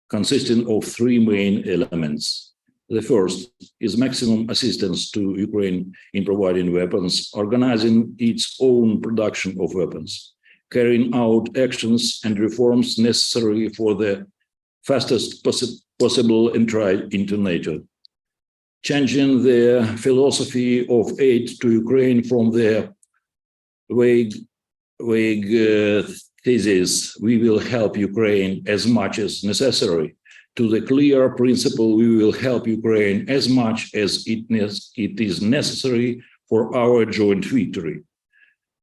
consisting of three main elements. The first is maximum assistance to Ukraine in providing weapons, organizing its own production of weapons, carrying out actions and reforms necessary for the fastest possible entry into NATO, changing the philosophy of aid to Ukraine from the vague thesis, we will help Ukraine as much as necessary, to the clear principle, we will help Ukraine as much as it is necessary for our joint victory.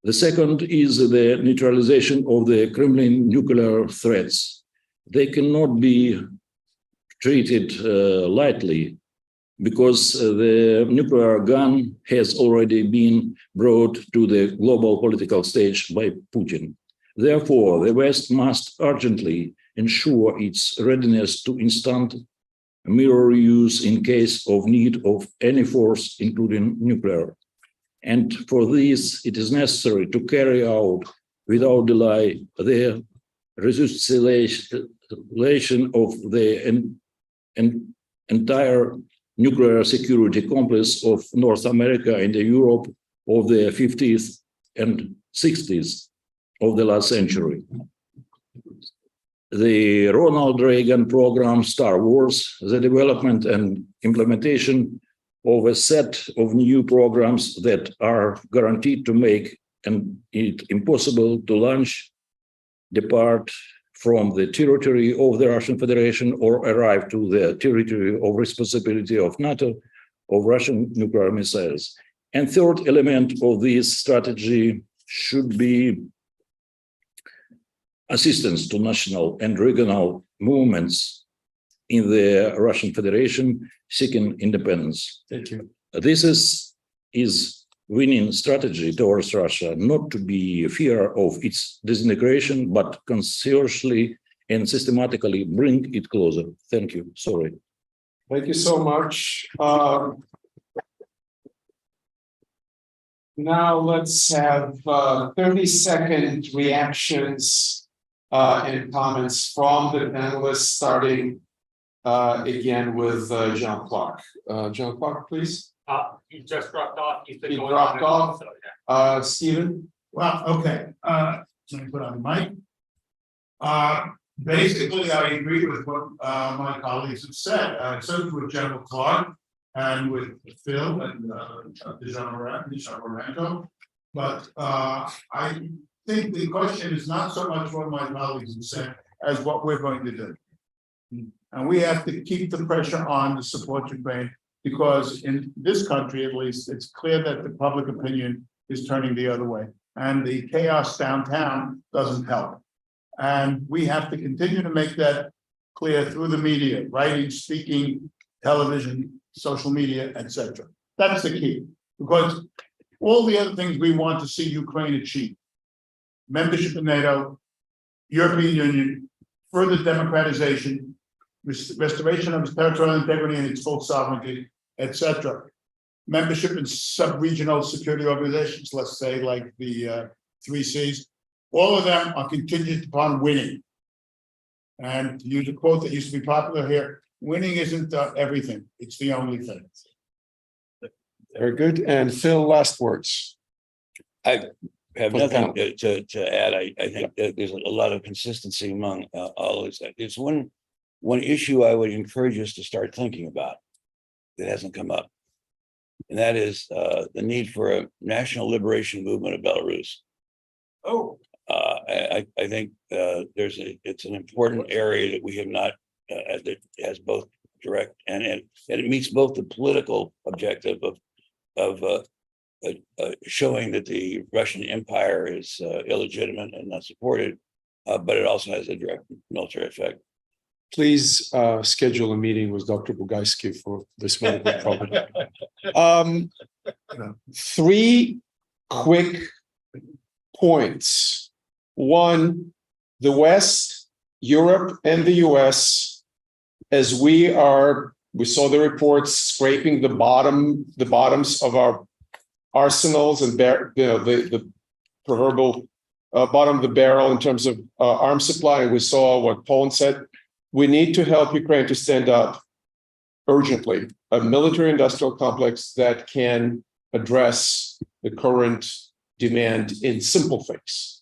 The second is the neutralization of the Kremlin nuclear threats. They cannot be treated lightly, because the nuclear gun has already been brought to the global political stage by Putin. Therefore, the West must urgently ensure its readiness to instant mirror use in case of need of any force, including nuclear. And for this, it is necessary to carry out without delay the resolution of the entire nuclear security complex of North America and Europe of the 50s and 60s of the last century. The Ronald Reagan program, Star Wars, the development and implementation of a set of new programs that are guaranteed to make it impossible to launch, depart from the territory of the Russian Federation or arrive to the territory of responsibility of NATO of Russian nuclear missiles. And third element of this strategy should be assistance to national and regional movements in the Russian Federation seeking independence. Thank you. This is winning strategy towards Russia, not to be fear of its disintegration, but consciously and systematically bring it closer. Thank you. Sorry. Thank you so much. Now let's have 30-second reactions and comments from the panelists, starting again with John Clark. John Clark, please. He just dropped off. He's been He going dropped on off. and on, so, yeah. Stephen? Well, okay, let me put on the mic. Basically, I agree with what my colleagues have said, so with General Clark and with Phil and Zhovnirenko. But I think the question is not so much what my colleagues have said as what we're going to do. And we have to keep the pressure on to support Ukraine, because in this country, at least, it's clear that the public opinion is turning the other way. And the chaos downtown doesn't help. And we have to continue to make that clear through the media, writing, speaking, television, social media, etc. That's the key, because all the other things we want to see Ukraine achieve. membership in NATO, European Union, further democratization, restoration of its territorial integrity and its full sovereignty, etc. Membership in sub-regional security organizations, let's say like the 3Cs, all of them are contingent upon winning. And to use a quote that used to be popular here, winning isn't everything, it's the only thing. Very good. And Phil, last words. I have For the nothing panel. to add. I think that there's a lot of consistency among all of this. There's one issue I would encourage us to start thinking about that hasn't come up. And that is the need for a national liberation movement of Belarus. Oh. I think it's an important area that we have not, that has both direct and it meets both the political objective of showing that the Russian Empire is illegitimate and not supported, but it also has a direct military effect. Please schedule a meeting with Dr. Bugajski for this wonderful program. 3 quick points. One, the West, Europe, and the US, as we saw the reports scraping the bottoms of our arsenals and the proverbial bottom of the barrel in terms of arms supply. We saw what Poland said. We need to help Ukraine to stand up urgently a military-industrial complex that can address the current demand in simple things,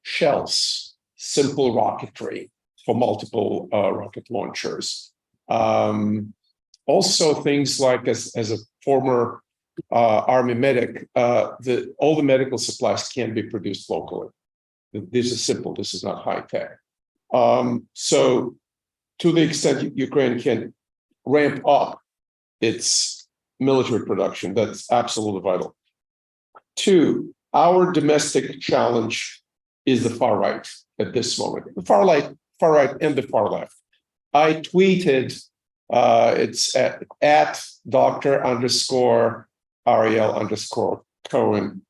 shells, simple rocketry for multiple rocket launchers. Also, things like as a former Army medic, all the medical supplies can be produced locally. This is simple. This is not high tech. So, to the extent Ukraine can ramp up its military production, that's absolutely vital. 2, our domestic challenge is the far right at this moment. The far right, and the far left. I tweeted, it's at Dr_Ariel_Cohen,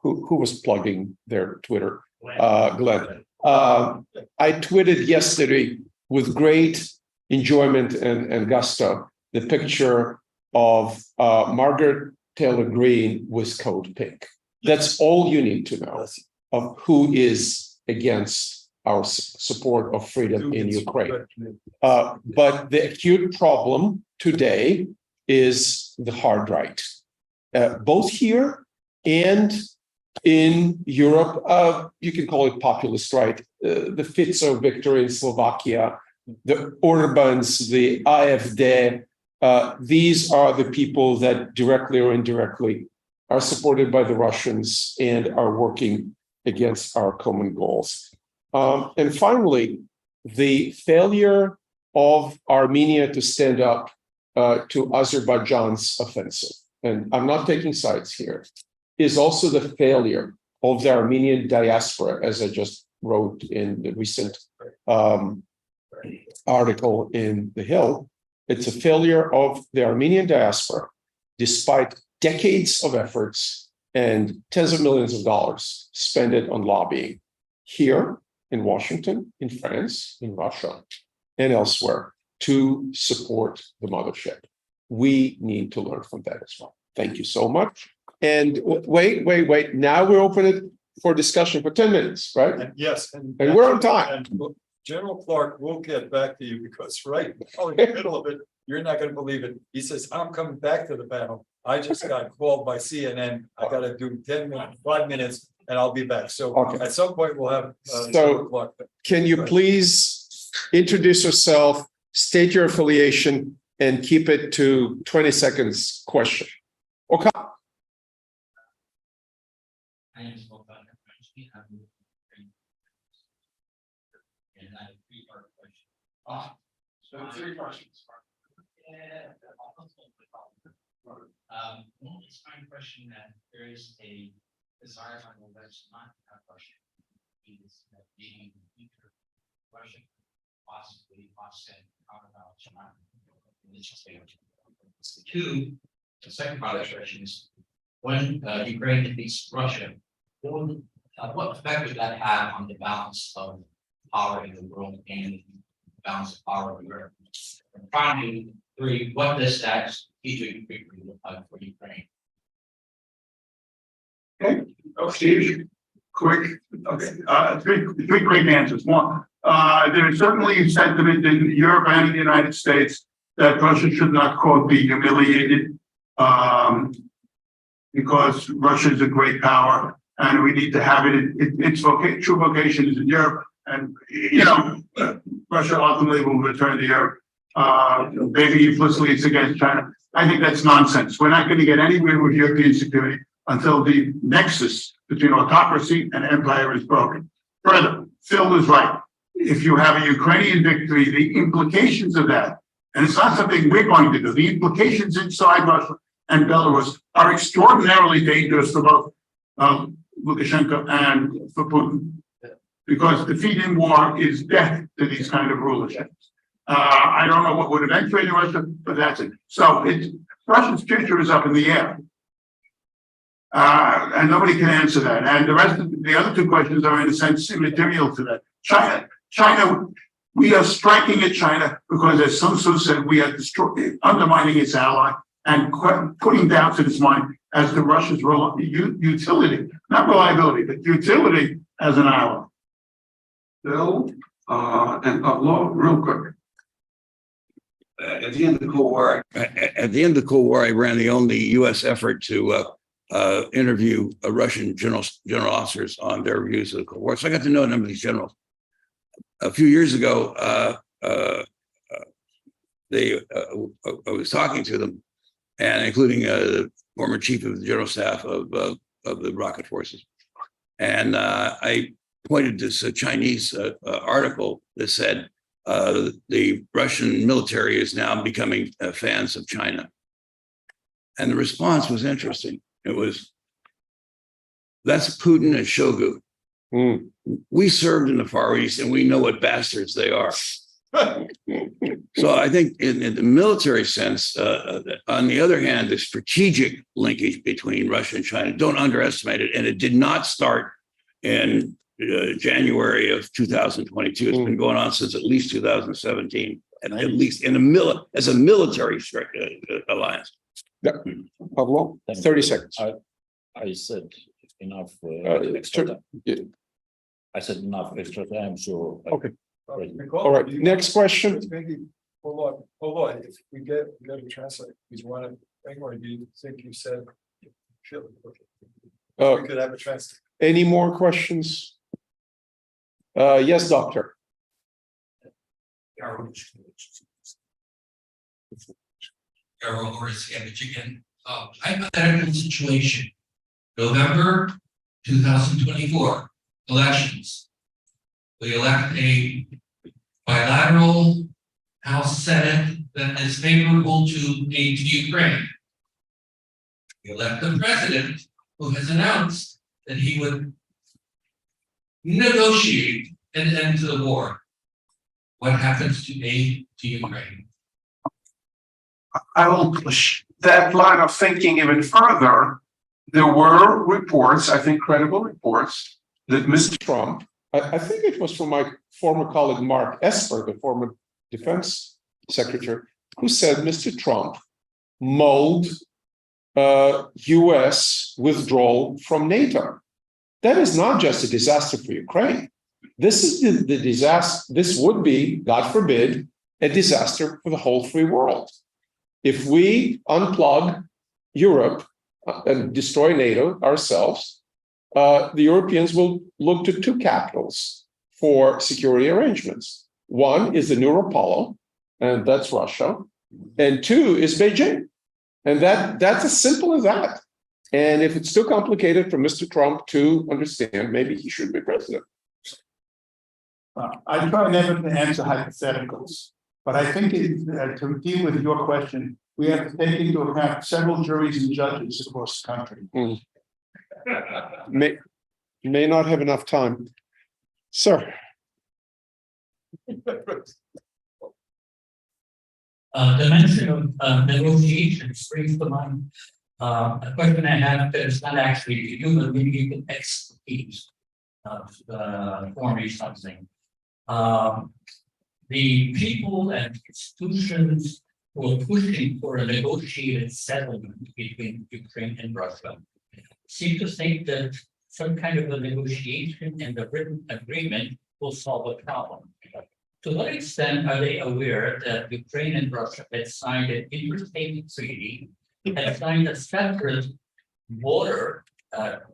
who was plugging their Twitter, Glenn. I tweeted yesterday with great enjoyment and gusto the picture of Margaret Taylor Greene with code pink. That's all you need to know of who is against our support of freedom in Ukraine. But the acute problem today is the hard right, both here and in Europe. You can call it populist right. The Fico victory in Slovakia, the Orbans, the AfD, these are the people that directly or indirectly are supported by the Russians and are working against our common goals. And finally, the failure of Armenia to stand up to Azerbaijan's offensive, and I'm not taking sides here, is also the failure of the Armenian diaspora, as I just wrote in the recent article in The Hill. It's a failure of the Armenian diaspora, despite decades of efforts and tens of millions of dollars spent on lobbying here in Washington, in France, in Russia, and elsewhere to support the mothership. We need to learn from that as well. Thank you so much. And wait. Now we're open it for discussion for 10 minutes, right? And yes. And we're on time. And General Clark will get back to you because right now in the middle of it, you're not going to believe it. He says, I'm coming back to the panel. I just got called by CNN. I got to do 5 minutes and I'll be back. So at some point we'll have General Clark. Can you please introduce yourself, state your affiliation, and keep it to 20 seconds question? Okay. So 3 questions. It's my impression that there is a desire on the left not to have Russia. Is that maybe in the future, Russia possibly offset counterbalance China in this stage. 2, the second part of the question is when Ukraine defeats Russia, what effect would that have on the balance of power in the world and the balance of power in Europe? And finally, three, what does that strategic victory look like for Ukraine? Okay, Steve, quick, okay, three quick answers. One, there is certainly sentiment in Europe and in the United States that Russia should not, quote, be humiliated, because Russia is a great power and we need to have it. Its true vocation is in Europe, and Russia ultimately will return to Europe. Maybe implicitly it's against China. I think that's nonsense. We're not going to get anywhere with European security until the nexus between autocracy and empire is broken. Further, Phil is right. If you have a Ukrainian victory, the implications of that, and it's not something we're going to do, the implications inside Russia and Belarus are extraordinarily dangerous for both Lukashenko and for Putin, because defeat in war is death to these kind of rulerships. I don't know what would eventuate Russia, but that's it. So Russia's future is up in the air. And nobody can answer that. And the rest of the other two questions are in a sense immaterial to that. China, we are striking at China because, as Sun Tzu said, we are undermining its ally and putting doubts in its mind as to Russia's utility, not reliability, but utility as an ally. Bill and Pavlo, real quick. At the end of the Cold War, I ran the only U.S. effort to interview Russian general officers on their views of the Cold War. So I got to know a number of these generals. A few years ago, I was talking to them, and including the former chief of the general staff of the rocket forces. And I pointed to this Chinese article that said the Russian military is now becoming fans of China. And the response was interesting. It was, that's Putin and Shogun. We served in the Far East and we know what bastards they are. So I think in the military sense, on the other hand, the strategic linkage between Russia and China, don't underestimate it. And it did not start in January of 2022. It's been going on since at least 2017, and at least as a military alliance. Yeah. Pavlo, 30 seconds. I said enough. I said enough extra time, so. Okay. All right. Next question. Maybe hold on. If we get a translate, he's one of. Or do you think you said? We could have a translate. Any more questions? Yes, doctor. Again. Hypothetical situation. November 2024 elections. We elect a bilateral House Senate that is favorable to aid to Ukraine. We elect a president who has announced that he would negotiate an end to the war. What happens to aid to Ukraine? I will push that line of thinking even further. There were reports, I think credible reports, that Mr. Trump, I think it was from my former colleague Mark Esper, the former defense secretary, who said Mr. Trump mulled US withdrawal from NATO. That is not just a disaster for Ukraine. This is the disaster. This would be, God forbid, a disaster for the whole free world. If we unplug Europe and destroy NATO ourselves, the Europeans will look to two capitals for security arrangements. One is the new Apollo, and that's Russia. And two is Beijing. And that's as simple as that. And if it's too complicated for Mr. Trump to understand, maybe he should be president. I try never to answer hypotheticals, but I think to deal with your question, we have to take into account several juries and judges across the country. May not have enough time. Sir. The mention of negotiations brings to mind A question I have is not actually to you, but maybe you can expertise for me something. The people and institutions who are pushing for a negotiated settlement between Ukraine and Russia seem to think that some kind of a negotiation and a written agreement will solve a problem. To what extent are they aware that Ukraine and Russia had signed an interstate treaty, had signed a separate border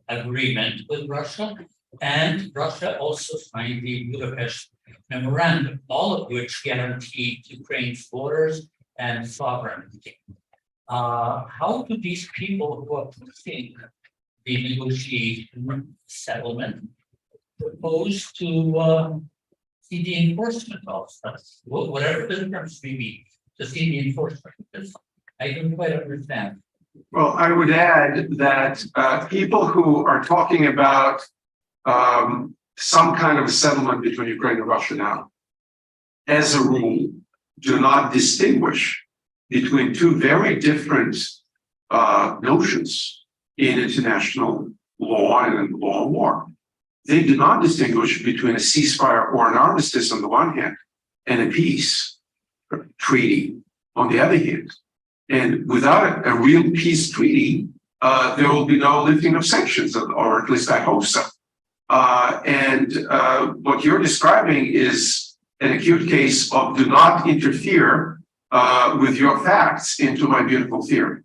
agreement with Russia, and Russia also signed the Budapest Memorandum, all of which guaranteed Ukraine's borders and sovereignty. How do these people who are pushing the negotiation settlement propose to see the enforcement of stuff, whatever the terms may be, to see the enforcement? Because I don't quite understand. Well, I would add that people who are talking about some kind of a settlement between Ukraine and Russia now, as a rule, do not distinguish between two very different notions in international law and in the law of war. They do not distinguish between a ceasefire or an armistice on the one hand and a peace treaty on the other hand. And without a real peace treaty, there will be no lifting of sanctions, or at least I hope so. What you're describing is an acute case of do not interfere with your facts into my beautiful theory.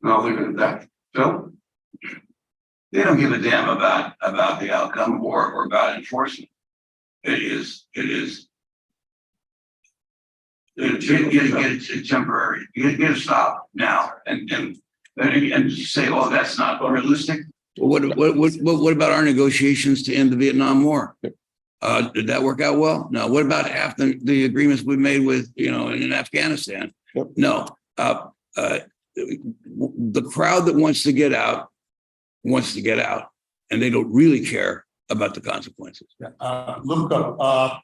And I'll leave it at that. Phil? They don't give a damn about the outcome or about enforcement. It's temporary. You get to stop now and say, oh, that's not realistic. Well, what about our negotiations to end the Vietnam War? Did that work out well? No. What about half the agreements we made with, in Afghanistan? Yep. No. The crowd that wants to get out, and they don't really care about the consequences. Luca,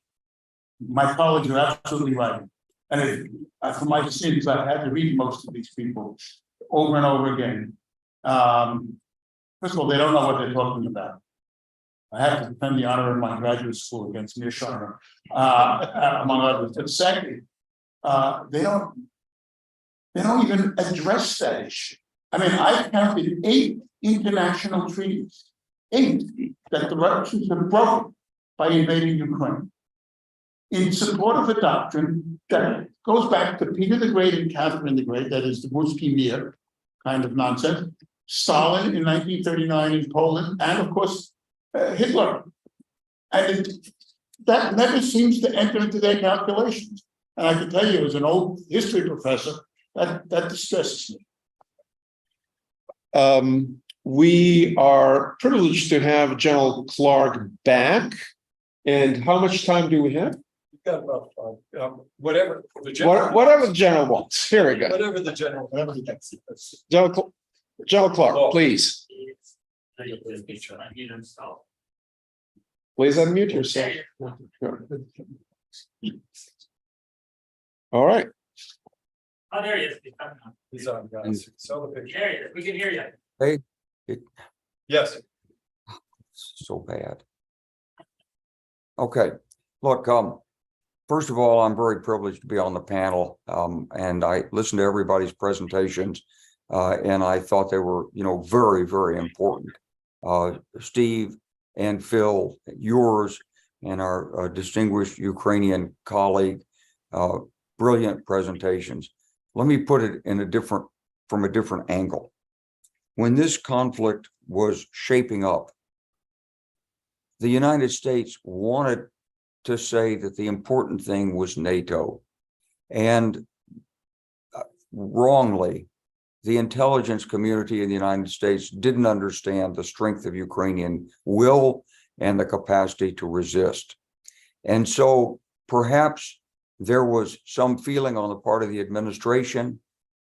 my colleagues are absolutely right. And from my experience, I had to read most of these people over and over again. First of all, they don't know what they're talking about. I have to defend the honor of my graduate school against Mearsheimer, among others. But second, they don't even address that issue. I mean, I've counted 8 international treaties, 8 that the Russians have broken by invading Ukraine, in support of a doctrine that goes back to Peter the Great and Catherine the Great, that is the Ruski Mir kind of nonsense, Stalin in 1939 in Poland, and of course, Hitler. And that never seems to enter into their calculations. And I can tell you, as an old history professor, that distresses me. We are privileged to have General Clark back. And how much time do we have? You've got about whatever the general. Whatever the general wants. Here we go. Whatever the general. General Clark, please. Please unmute yourself. All right. Oh, there he is. He's on, guys. Sell the picture. There he is. We can hear you. Hey, Yes. so bad. Okay, look, first of all, I'm very privileged to be on the panel, and I listened to everybody's presentations, and I thought they were, very, very important. Steve and Phil, yours and our distinguished Ukrainian colleague, brilliant presentations. Let me put it from a different angle. When this conflict was shaping up, the United States wanted to say that the important thing was NATO. And wrongly, the intelligence community in the United States didn't understand the strength of Ukrainian will and the capacity to resist. And so perhaps there was some feeling on the part of the administration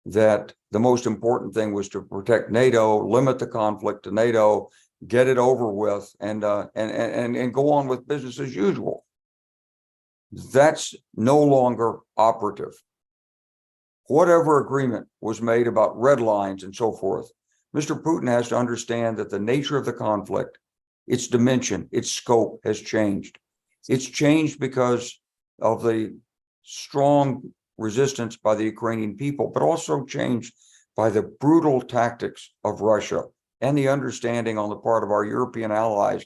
that the most important thing was to protect NATO, limit the conflict to NATO, get it over with, and go on with business as usual. That's no longer operative. whatever agreement was made about red lines and so forth, Mr. Putin has to understand that the nature of the conflict, its dimension, its scope has changed. It's changed because of the strong resistance by the Ukrainian people, but also changed by the brutal tactics of Russia and the understanding on the part of our European allies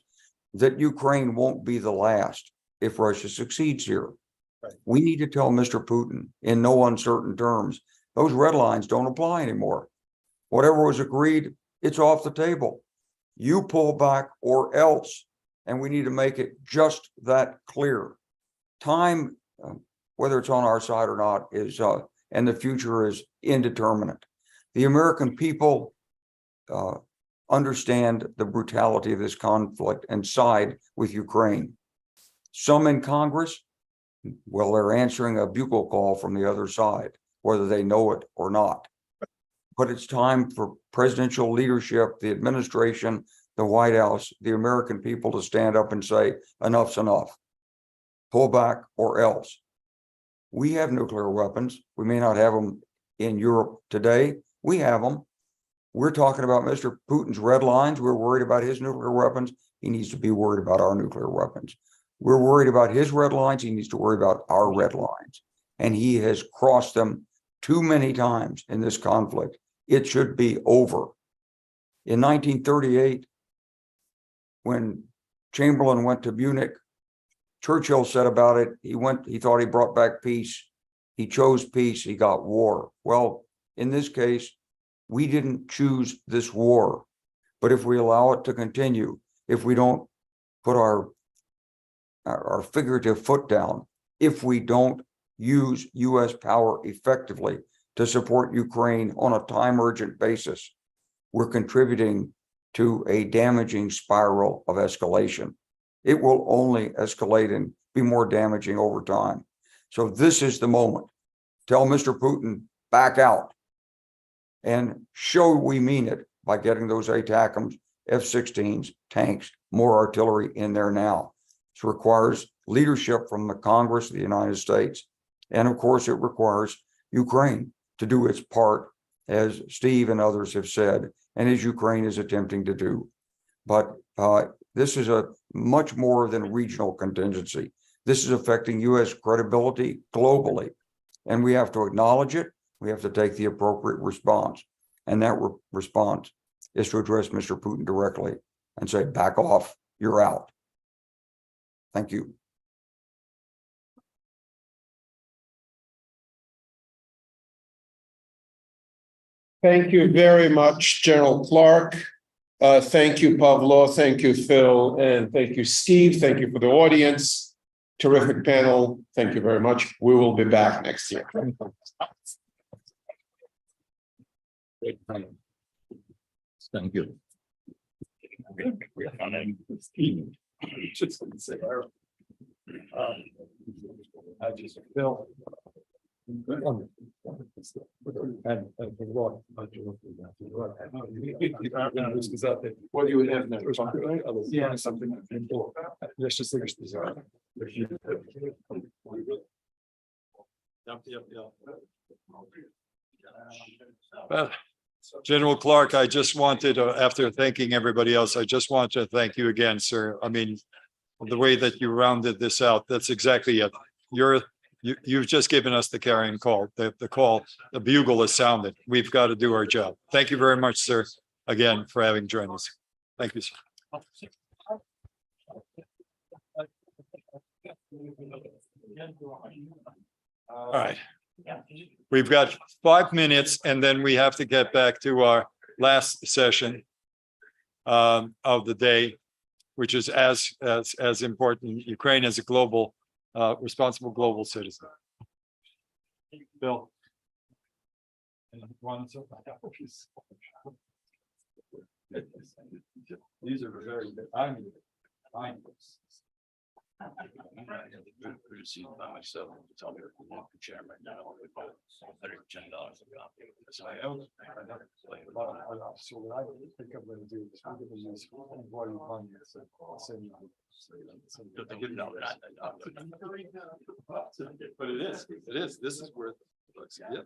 that Ukraine won't be the last if Russia succeeds here. We need to tell Mr. Putin in no uncertain terms, those red lines don't apply anymore. Whatever was agreed, it's off the table. You pull back or else, and we need to make it just that clear. Time, whether it's on our side or not, is and the future is indeterminate. The American people understand the brutality of this conflict and side with Ukraine. Some in Congress, well, they're answering a bugle call from the other side, whether they know it or not. But it's time for presidential leadership, the administration, the White House, the American people to stand up and say, enough's enough. Pull back or else. We have nuclear weapons. We may not have them in Europe today. We have them. We're talking about Mr. Putin's red lines. We're worried about his nuclear weapons. He needs to be worried about our nuclear weapons. We're worried about his red lines. He needs to worry about our red lines. And he has crossed them too many times in this conflict. It should be over. In 1938, when Chamberlain went to Munich, Churchill said about it, he thought he brought back peace. He chose peace, he got war. Well, in this case, we didn't choose this war. But if we allow it to continue, if we don't put our figurative foot down, if we don't use US power effectively to support Ukraine on a time urgent basis, we're contributing to a damaging spiral of escalation. It will only escalate and be more damaging over time. So this is the moment. Tell Mr. Putin, back out and show we mean it by getting those ATACMs, F-16s, tanks, more artillery in there now. This requires leadership from the Congress of the United States. And of course, it requires Ukraine to do its part, as Steve and others have said, and as Ukraine is attempting to do. But this is a much more than regional contingency. This is affecting US credibility globally. And we have to acknowledge it. We have to take the appropriate response. And that response is to address Mr. Putin directly and say, back off, you're out. Thank you. Thank you very much, General Clark. Thank you, Pavlo. Thank you, Phil. And thank you, Steve. Thank you for the audience. Terrific panel. Thank you very much. We will be back next year. Thank you. I just Phil. What you would have next? Yeah, something. Let's just finish this out. General Clark, I just wanted, after thanking everybody else, I just want to thank you again, sir. I mean, the way that you rounded this out, that's exactly it. You've just given us the carrying call, the call, the bugle is sounded. We've got to do our job. Thank you very much, sir, again, for having joined us. Thank you, sir. All right. We've got 5 minutes and then we have to get back to our last session of the day, which is as important. Ukraine as a global, responsible global citizen. Bill. These are very good. I'm by myself to tell me the chairman right now. $110 a copy. So what I think I'm going to do is I'm going to use volume on this. But it is. This is worth Yes.